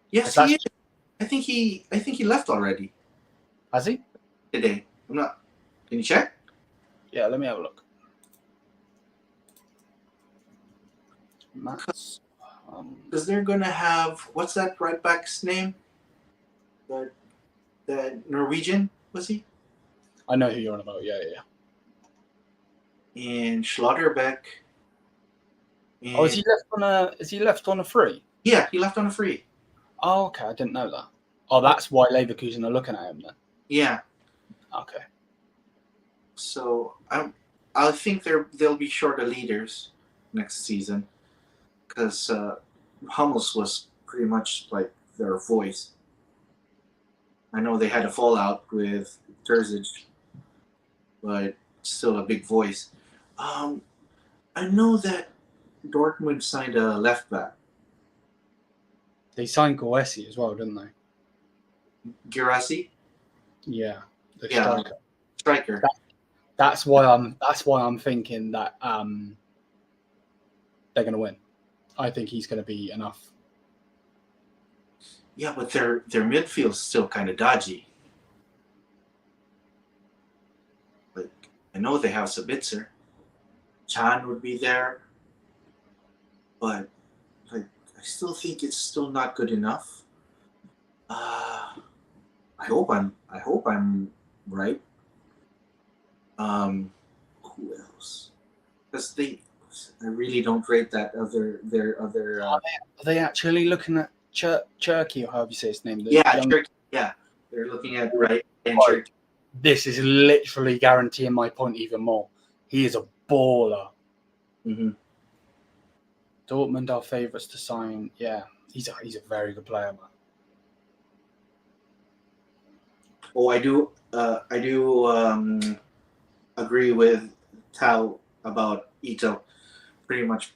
Yes, he is. I think he left already. Has he? Today. I'm not. Can you check? Yeah, let me have a look. Because they're gonna have, what's that right back's name? The Norwegian, was he? I know who you're on about. Yeah. And Schlotterbeck. And... Oh, is he left on a free? Yeah, he left on a free. Oh, okay. I didn't know that. Oh, that's why Leverkusen are looking at him then. Yeah. Okay. So I think they'll be short of leaders next season, because Hummels was pretty much like their voice. I know they had a fallout with Terzic, but still a big voice. I know that Dortmund signed a left back, They signed Goesi as well, didn't they? Girassi. Yeah, the Yeah, striker. striker. That's why I'm thinking that they're going to win. I think he's going to be enough. Yeah, but their midfield's still kind of dodgy. Like, I know they have Sabitzer. Chan would be there, but like I still think it's still not good enough. I hope I'm right. Who else? Because I really don't rate their other. Are they actually looking at Cherky, or however you say his name? Turkey. Yeah, they're looking at right and Turkey. This is literally guaranteeing my point even more. He is a baller. Mm-hmm. Dortmund are favourites to sign. Yeah, he's a very good player, man. Oh, I do agree with Tao about Ito. Pretty much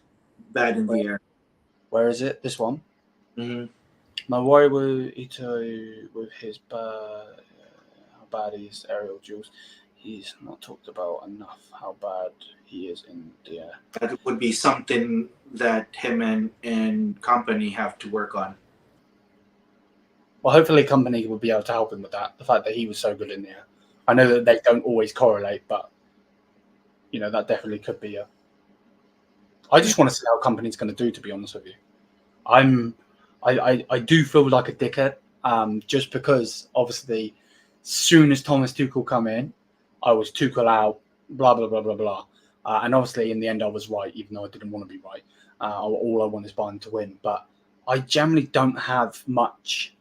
bad in the air. Where is it? This one. Mm-hmm. My worry with Ito with his how bad he is aerial duels. He's not talked about enough how bad he is in the air. That would be something that him and company have to work on. Well, hopefully company will be able to help him with that. The fact that he was so good in the air. I know that they don't always correlate, but that definitely could be I just want to see how company's going to do, to be honest with you. I do feel like a dickhead, just because obviously soon as Thomas Tuchel come in, I was Tuchel out, blah, blah, blah, blah, blah. And obviously in the end I was right, even though I didn't want to be right. All I want is Bayern to win. But I generally don't have much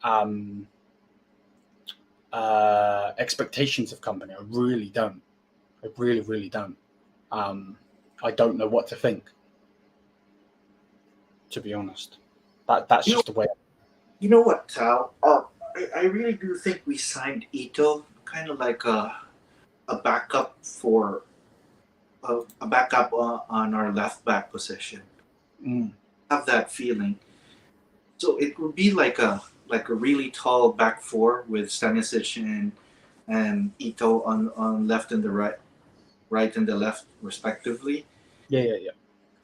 expectations of company. I really don't. I really, really don't. I don't know what to think, to be honest. That's just the way. You know what, Tal? I really do think we signed Ito kind of like a backup for a backup on our left back position. Mm. I have that feeling. So it would be like a really tall back four with Stanisic and Ito on left and the right and the left respectively. Yeah.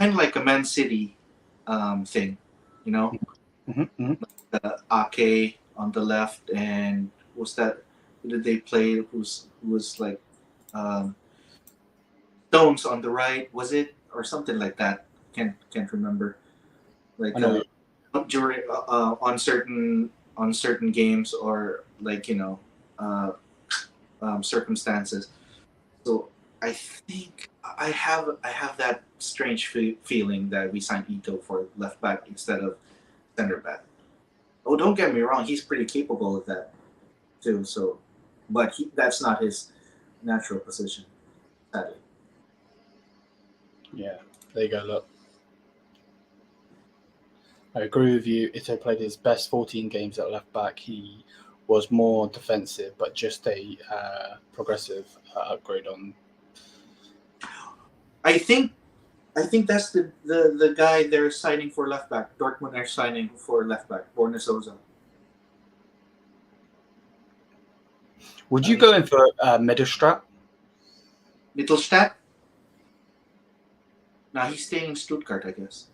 Kind of like a Man City thing, Mm-hmm. Ake on the left, and was that who did they play? Who was like Stones on the right? Was it or something like that? Can't remember. Like during on certain games or like circumstances. So I think I have that strange feeling that we signed Ito for left back instead of center back. Oh, don't get me wrong, he's pretty capable of that too. So, but that's not his natural position, sadly. Yeah, there you go. Look, I agree with you. Ito played his best 14 games at left back. He was more defensive, but just a progressive upgrade on. I think that's the guy they're signing for left back. Dortmund are signing for left back, Borna Sosa. Would you go in for Mittelstadt? Mittelstadt? Now he's staying in Stuttgart, I guess.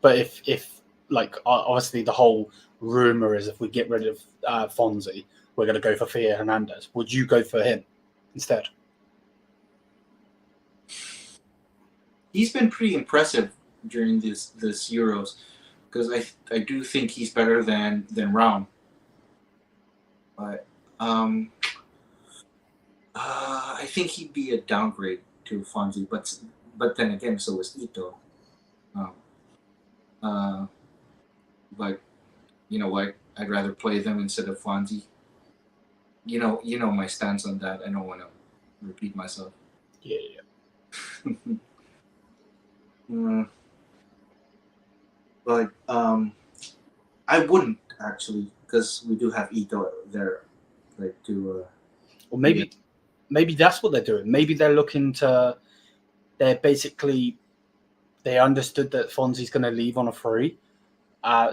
But if like obviously the whole rumor is if we get rid of Fonzie, we're going to go for Theo Hernandez. Would you go for him instead? He's been pretty impressive during this Euros because I do think he's better than Raum. But I think he'd be a downgrade to Fonzie, but then again, so is Ito. But you know what? I'd rather play them instead of Fonzie. You know my stance on that. I don't want to repeat myself. Yeah. But I wouldn't actually because we do have Ito there, like to. Or maybe maybe that's what they're doing. Maybe they're looking to. They understood that Fonzie's going to leave on a free,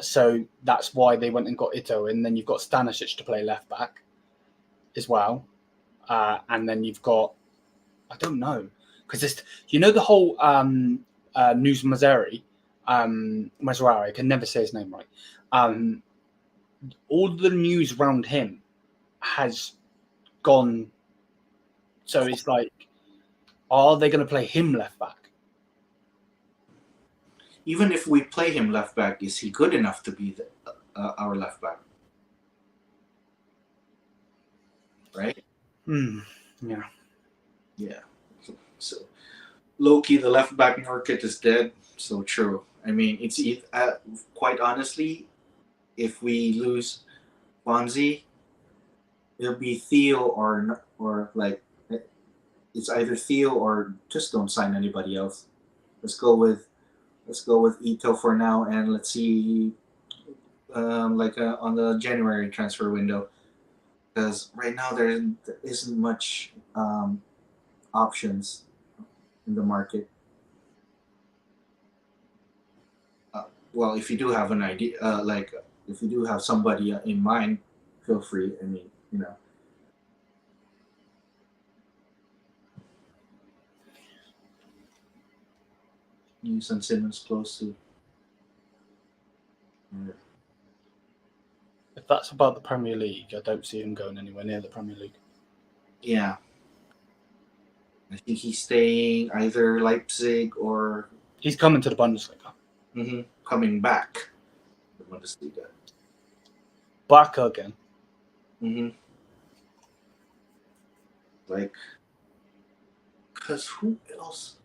so that's why they went and got Ito, and then you've got Stanisic to play left back as well, and then you've got, I don't know, because it's, you know, the whole mazraoui, Mazraoui, I can never say his name right. All the news around him has gone. So it's like, are they going to play him left back? Even if we play him left back, is he good enough to be our left back? Right? Yeah. Yeah. So low-key, the left back market is dead. So true. I mean, it's quite honestly, if we lose Fonzie, it'll be Theo or like, it's either Theo or just don't sign anybody else. Let's go with Ito for now, and let's see, on the January transfer window, because right now there isn't much options in the market. Well, if you do have an idea, if you do have somebody in mind, feel free. I mean, you know. News on Simmons close to. If that's about the Premier League, I don't see him going anywhere near the Premier League. Yeah. I think he's staying either Leipzig or. He's coming to the Bundesliga. Coming back. The Bundesliga. Back again. Like, because who else?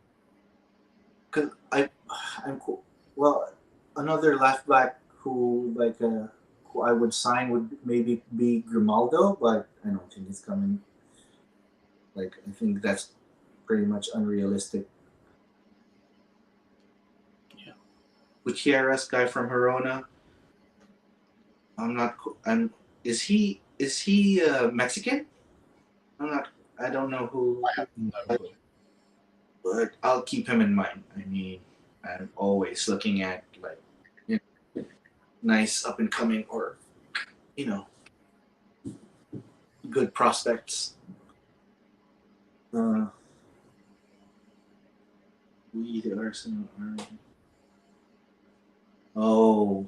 Because I'm cool. Well, another left back who I would sign would maybe be Grimaldo, but I don't think he's coming. Like, I think that's pretty much unrealistic. Yeah. Gutierrez, guy from Girona. Is he Mexican? I don't know who. I have no clue. But I'll keep him in mind. I mean, I'm always looking at nice up and coming or good prospects. We the Arsenal are. Oh.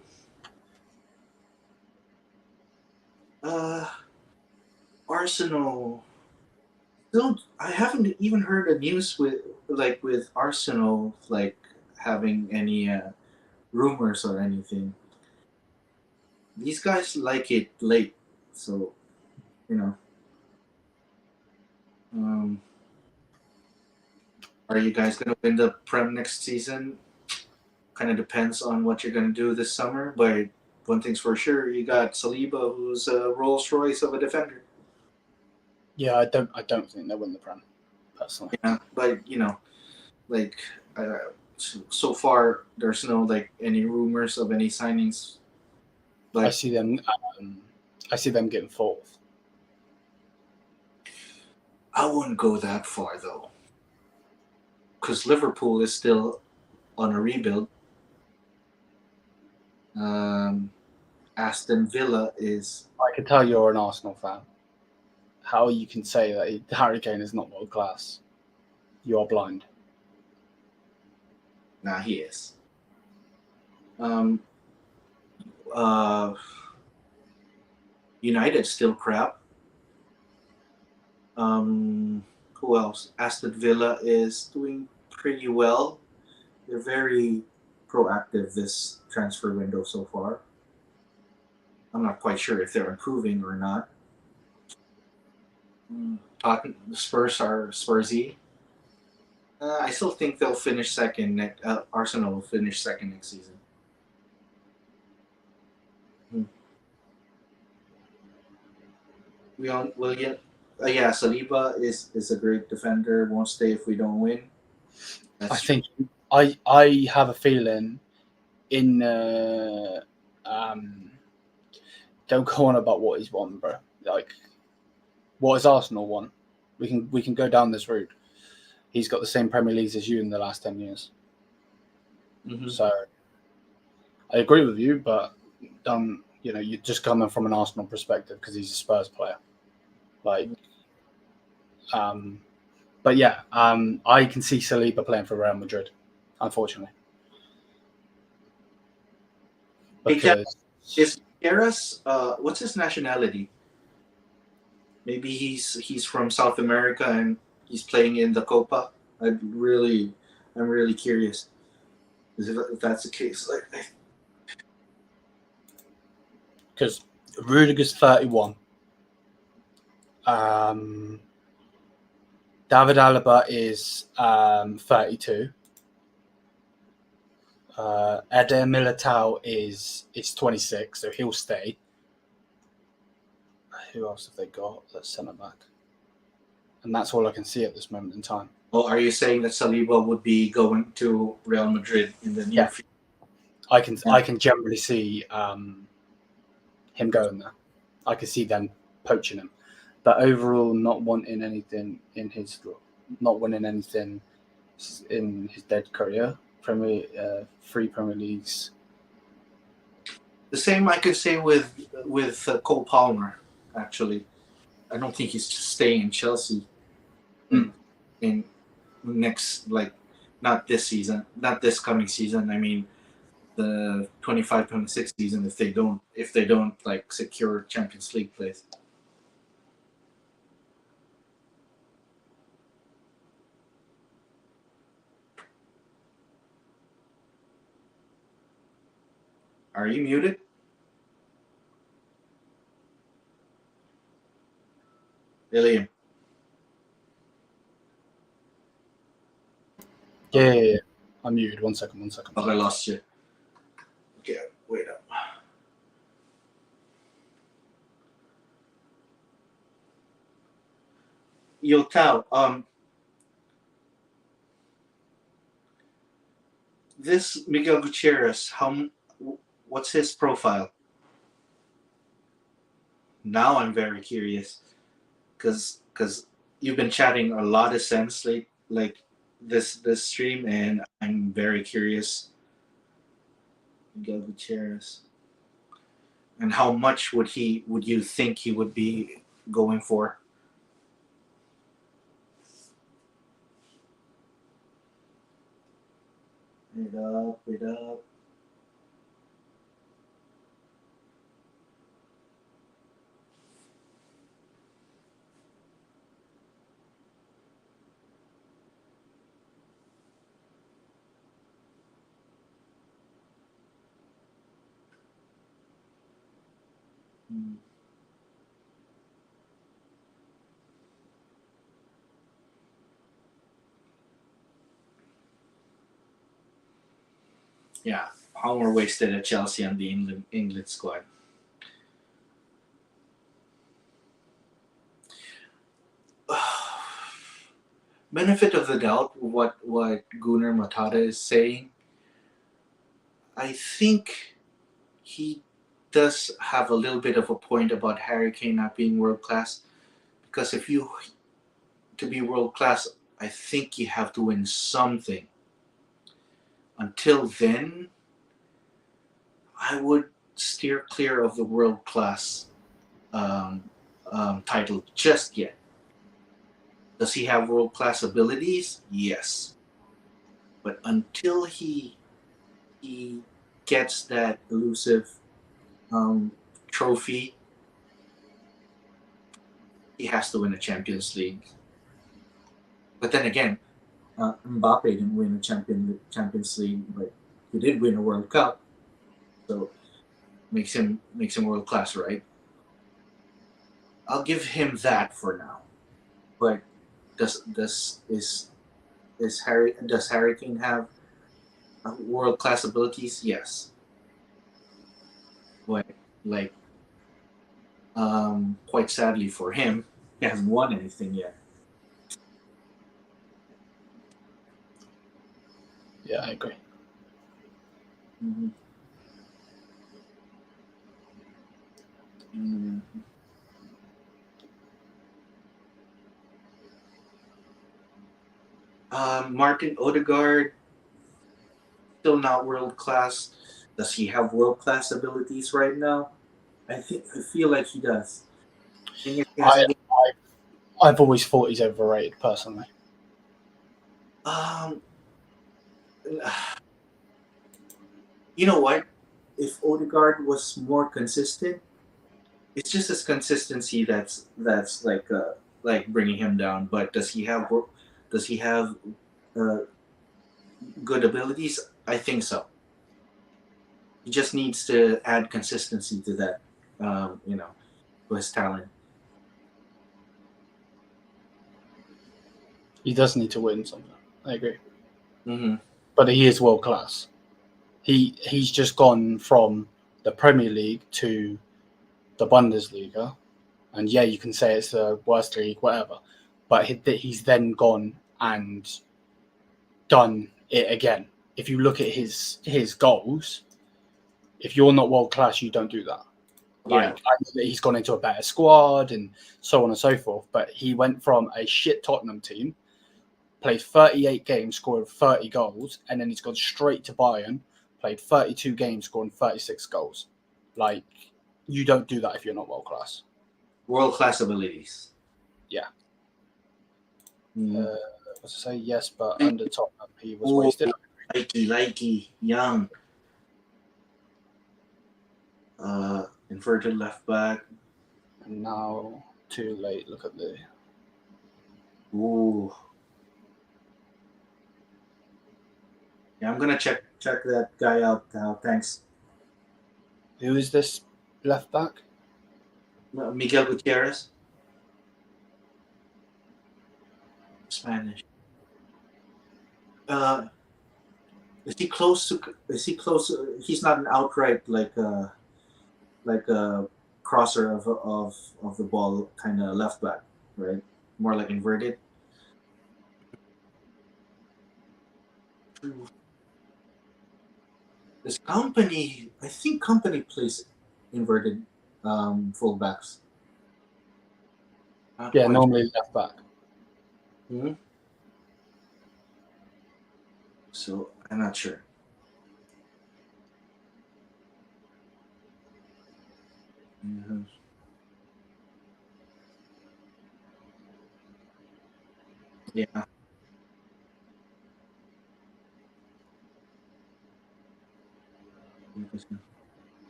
Arsenal. I haven't even heard the news with Arsenal having any rumors or anything. These guys like it late, so are you guys gonna win the Prem next season? Kind of depends on what you're gonna do this summer, but one thing's for sure, you got Saliba, who's a Rolls Royce of a defender. Yeah, I don't think they'll win the Prem, personally. Yeah, but so far there's no any rumors of any signings. But I see them getting fourth. I wouldn't go that far though, because Liverpool is still on a rebuild. Aston Villa is. I can tell you're an Arsenal fan. How you can say that Harry Kane is not world class? You are blind. Nah, he is. United still crap. Who else? Aston Villa is doing pretty well. They're very proactive this transfer window so far. I'm not quite sure if they're improving or not. The Spurs are Spursy. I still think they'll finish second. Arsenal will finish second next season. Saliba is a great defender. Won't stay if we don't win. I think I have a feeling in don't go on about what he's won, bro. What has Arsenal won? We can go down this route. He's got the same Premier Leagues as you in the last 10 years. Mm-hmm. So I agree with you, but you're just coming from an Arsenal perspective because he's a Spurs player. But yeah, I can see Saliba playing for Real Madrid, unfortunately. Because is Gutierrez, what's his nationality? Maybe he's from South America and he's playing in the Copa. I'm really curious if that's the case. because Rudiger's 31. David Alaba is 32. Eder Militao is 26, so he'll stay. Who else have they got that's centre back? And that's all I can see at this moment in time. Oh, are you saying that Saliba would be going to Real Madrid in the near future? I can generally see him going there. I can see them poaching him, but overall, not wanting anything in his, not winning anything in his dead career. Three Premier Leagues. The same I could say with Cole Palmer. Actually, I don't think he's staying in Chelsea in next, not this season, not this coming season. I mean, the 25-26 season if they don't secure Champions League place. Are you muted? William. Yeah. I'm muted. One second. Oh, I lost you. Okay, wait up. Yo, Tao, this Miguel Gutierrez, what's his profile? Now I'm very curious, because you've been chatting a lot of sense like this stream, and I'm very curious. Miguel Gutierrez, and how much would you think he would be going for? Wait up. Yeah, Palmer wasted at Chelsea on the England squad. Benefit of the doubt, what Gunnar Matata is saying, I think he does have a little bit of a point about Harry Kane not being world class, because to be world class, I think you have to win something. Until then, I would steer clear of the world class title just yet. Does he have world class abilities? Yes, but until he gets that elusive trophy, he has to win a Champions League. But then again, Mbappe didn't win a Champions League, but he did win a World Cup, so makes him world class, right? I'll give him that for now. But does Harry Kane have world class abilities? Yes. But quite sadly for him, he hasn't won anything yet. Yeah, I agree. Mm-hmm. Martin Odegaard, still not world class. Does he have world class abilities right now? I feel like he does. Thing is, he I, hasn't I've always thought he's overrated personally. been- you know what? If Odegaard was more consistent, it's just his consistency that's like bringing him down. But does he have uh, good abilities? I think so. He just needs to add consistency to that, to his talent. He does need to win something. I agree. Mm-hmm. But he is world class. He's just gone from the Premier League to the Bundesliga, and yeah, you can say it's the worst league, whatever. But he's then gone and done it again. If you look at his goals, if you're not world class, you don't do that. Like, Yeah. I know that he's gone into a better squad and so on and so forth, but he went from a shit Tottenham team, played 38 games, scored 30 goals, and then he's gone straight to Bayern, played 32 games, scoring 36 goals. Like, you don't do that if you're not world class. World class abilities. Yeah. Mm-hmm. As I say, yes, but under Tottenham, he was wasted. Likey, young. Inverted left back. And now, too late. Look at the. Ooh. Yeah, I'm gonna check that guy out now. Thanks. Who is this left back? Miguel Gutierrez. Spanish. Is he close to? Is he close? He's not an outright like a crosser of the ball kind of left back, right? More like inverted. This company, I think, company plays inverted fullbacks. Yeah, normally left back. Mm-hmm. So I'm not sure. Mm-hmm. Yeah.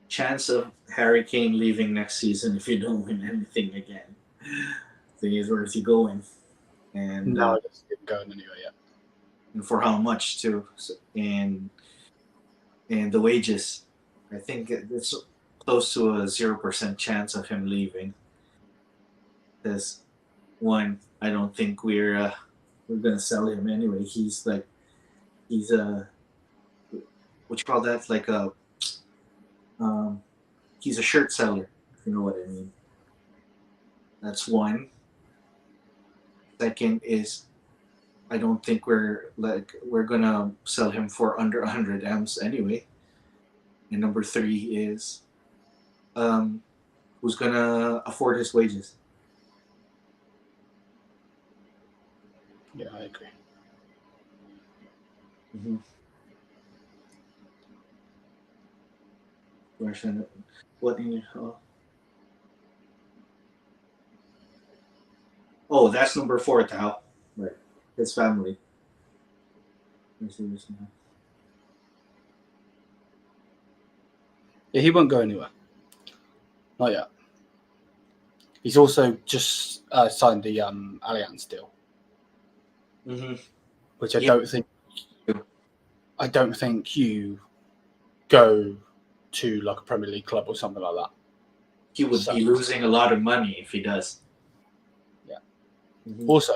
Chance of Harry Kane leaving next season if you don't win anything again. Thing is, where is he going? And No, it's going anywhere yet. And for how much too, and the wages. I think it's close to a 0% chance of him leaving. Because one, I don't think we're gonna sell him anyway. He's a what you call that, like a he's a shirt seller, if you know what I mean. That's one. Second is I don't think we're gonna sell him for under 100 M's anyway. And number three is who's gonna afford his wages? Yeah, I agree. Mm-hmm. What in oh, that's number four, Tao. Right. His family. Yeah, he won't go anywhere. Not yet. He's also just signed the Allianz deal, Mm-hmm. which I don't think you go to like a Premier League club or something like that. He would be losing a lot of money if he does. Yeah. Mm-hmm. Also,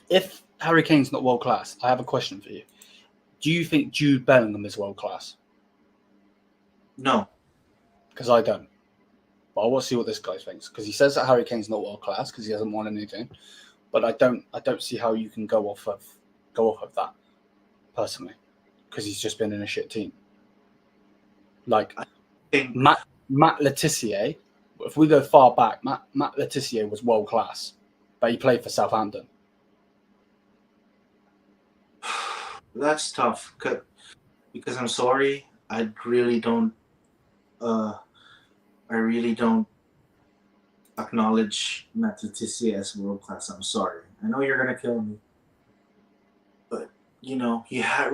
if Harry Kane's not world class, I have a question for you. Do you think Jude Bellingham is world class? No. Because I don't. But I want to see what this guy thinks. Because he says that Harry Kane's not world class because he hasn't won anything. But I don't see how you can go off of that. personally, because he's just been in a shit team. Like think Matt Letizia, if we go far back, Matt Letizia was world class, but he played for Southampton. that's tough because I'm sorry, I really don't acknowledge Matt Letizia as world class. I'm sorry. I know you're gonna kill me, but you have,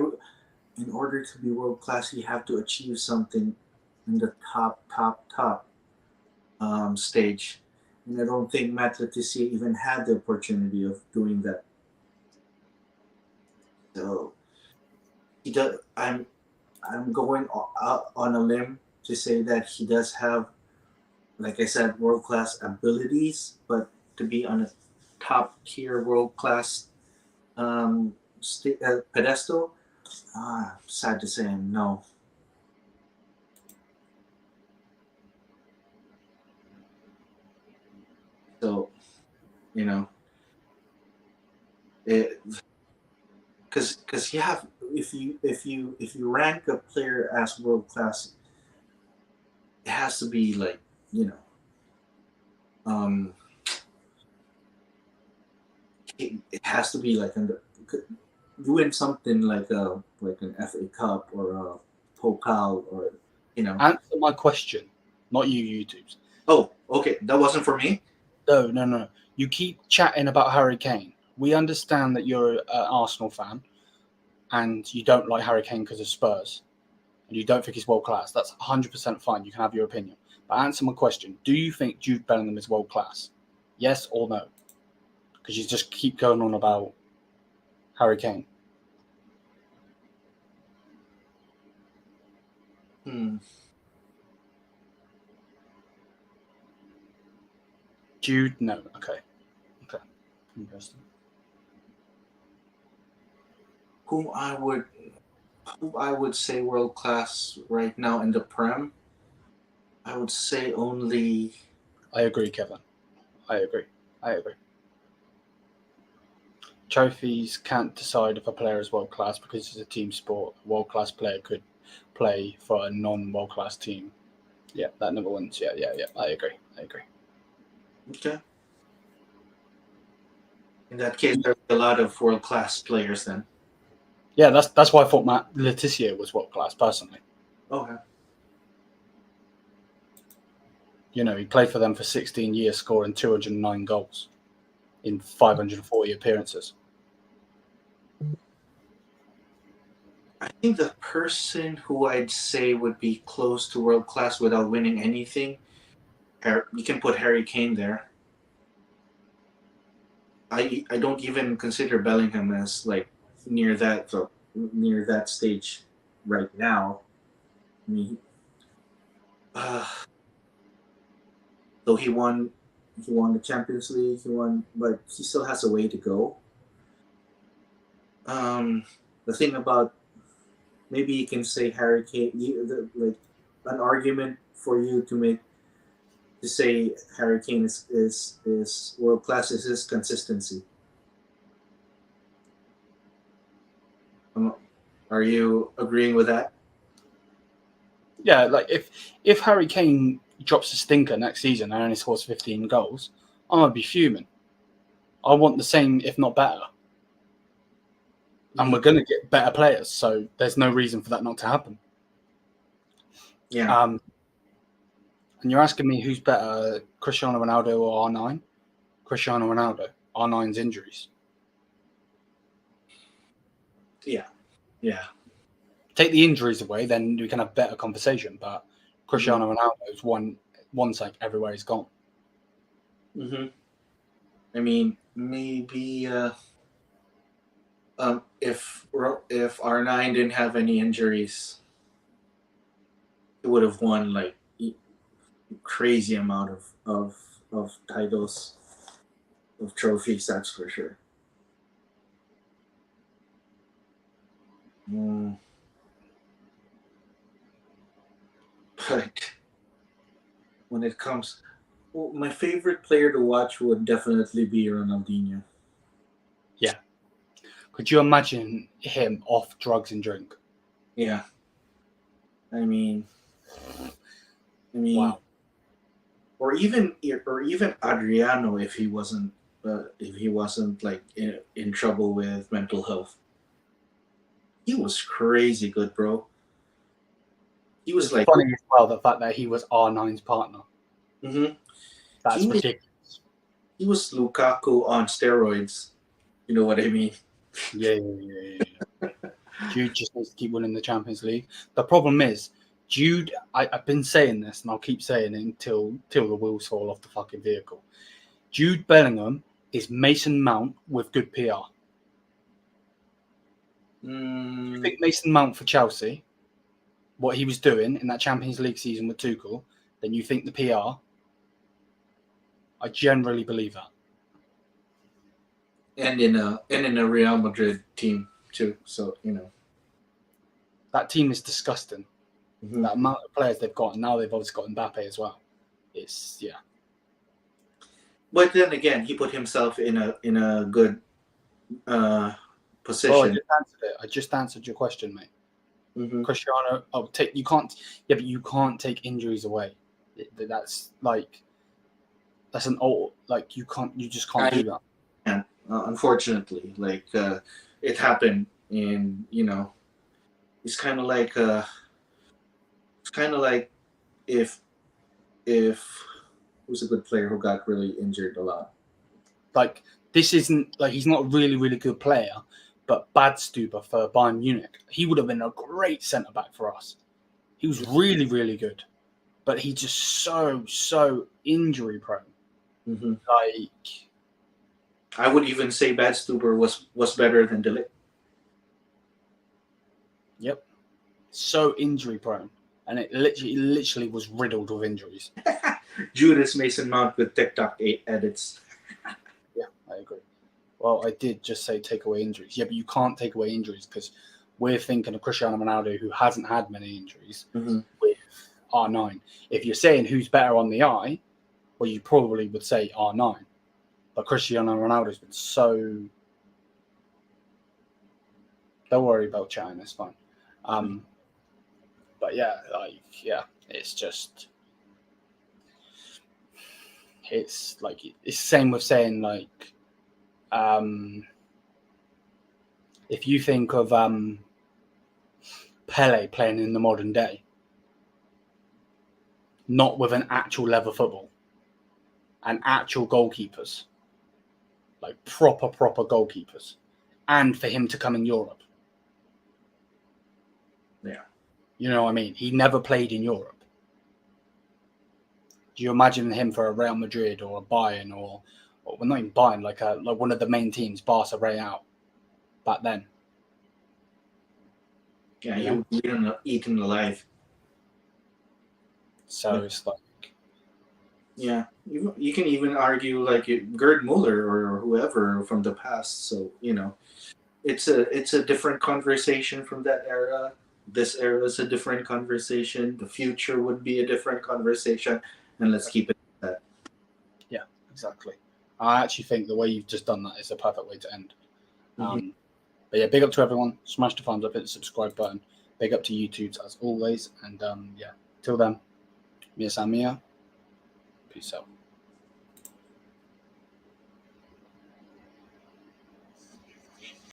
in order to be world class, you have to achieve something in the top stage, and I don't think Matt Letizia even had the opportunity of doing that. So he does. I'm going on a limb to say that he does have, like I said, world class abilities, but to be on a top tier world class pedestal, sad to say, no. So, because you have, if you rank a player as world class, it has to be like it has to be like you win something like an FA Cup or a Pokal or Answer my question, not you YouTubes. Oh, okay, that wasn't for me. No. You keep chatting about Harry Kane. We understand that you're an Arsenal fan and you don't like Harry Kane because of Spurs and you don't think he's world class. That's 100% fine. You can have your opinion. But answer my question. Do you think Jude Bellingham is world class? Yes or no? Because you just keep going on about Harry Kane. Jude, no. Okay. Interesting. Who I would say world class right now in the Prem, I would say only. I agree, Kevin. I agree. Trophies can't decide if a player is world class because it's a team sport. A world class player could play for a non-world class team. Yeah, that number one's yeah. I agree. Okay. In that case, there's a lot of world class players then. Yeah, that's why I thought Matt Letizia was world class personally. Okay. He played for them for 16 years, scoring 209 goals in 540 appearances. I think the person who I'd say would be close to world class without winning anything, you can put Harry Kane there. I don't even consider Bellingham as like near that stage right now. I mean, though he won the Champions League, but he still has a way to go. The thing about, maybe you can say Harry Kane, like an argument for you to say Harry Kane is world class is his consistency. Are you agreeing with that? Yeah, like if Harry Kane drops a stinker next season and only scores 15 goals, I'm gonna be fuming. I want the same, if not better. And we're going to get better players, so there's no reason for that not to happen. Yeah. And you're asking me who's better, Cristiano Ronaldo or R9? Cristiano Ronaldo. R9's injuries. Yeah. Take the injuries away, then we can have better conversation. But Cristiano Ronaldo's won like everywhere he's gone. Mm-hmm. I mean, maybe if R9 didn't have any injuries, he would have won like crazy amount of titles, of trophies. That's for sure. But when it comes, my favorite player to watch would definitely be Ronaldinho. Yeah. Could you imagine him off drugs and drink? Yeah. I mean, Wow. or even Adriano if he wasn't like in trouble with mental health. He was crazy good, bro. He was like Funny as well the fact that he was R9's partner. Mhm. That's ridiculous. He was Lukaku on steroids. You know what I mean? Yeah. Jude just needs to keep winning the Champions League. The problem is, Jude, I've been saying this and I'll keep saying it until the wheels fall off the fucking vehicle. Jude Bellingham is Mason Mount with good PR. You think Mason Mount for Chelsea, what he was doing in that Champions League season with Tuchel, then you think the PR? I generally believe that. And in a Real Madrid team too. So that team is disgusting. Mm-hmm. That amount of players they've got, and now they've obviously got Mbappe as well. But then again, he put himself in a good position. Well, I just answered it. I just answered your question, mate. Mm-hmm. Cristiano, you can't. Yeah, but you can't take injuries away. That's an old. Like you just can't do that. And unfortunately, like it happened, and it's kind of like if who's a good player who got really injured a lot. Like this isn't like he's not a really really good player, but Badstuber for Bayern Munich, he would have been a great centre back for us. He was really really good, but he's just so injury prone. Mm-hmm. Like I would even say Badstuber was better than ligt. Yep, so injury prone, and it literally was riddled with injuries. Judas Mason Mount with TikTok 8 edits. Yeah, I agree. Well, I did just say take away injuries. Yeah, but you can't take away injuries because we're thinking of Cristiano Ronaldo, who hasn't had many injuries, mm-hmm. with R9. If you're saying who's better on the eye, well, you probably would say R9. But Cristiano Ronaldo's been so... Don't worry about chatting, it's fine. But yeah, it's just... It's like it's the same with saying like if you think of Pele playing in the modern day, not with an actual level football and actual goalkeepers, like proper goalkeepers, and for him to come in Europe. Yeah. You know what I mean? He never played in Europe. Do you imagine him for a Real Madrid or a Bayern or well, not even Bayern, like one of the main teams, Barca, Real, back then? Yeah, he would be eaten alive. So it's like... Yeah, you can even argue like Gerd Muller or whoever from the past. So it's a different conversation from that era. This era is a different conversation. The future would be a different conversation. And let's keep it at that. Yeah, exactly. I actually think the way you've just done that is a perfect way to end. Mm-hmm. But yeah, big up to everyone. Smash the thumbs up, hit the subscribe button. Big up to YouTube as always. And till then, Mia Samia. Peace out.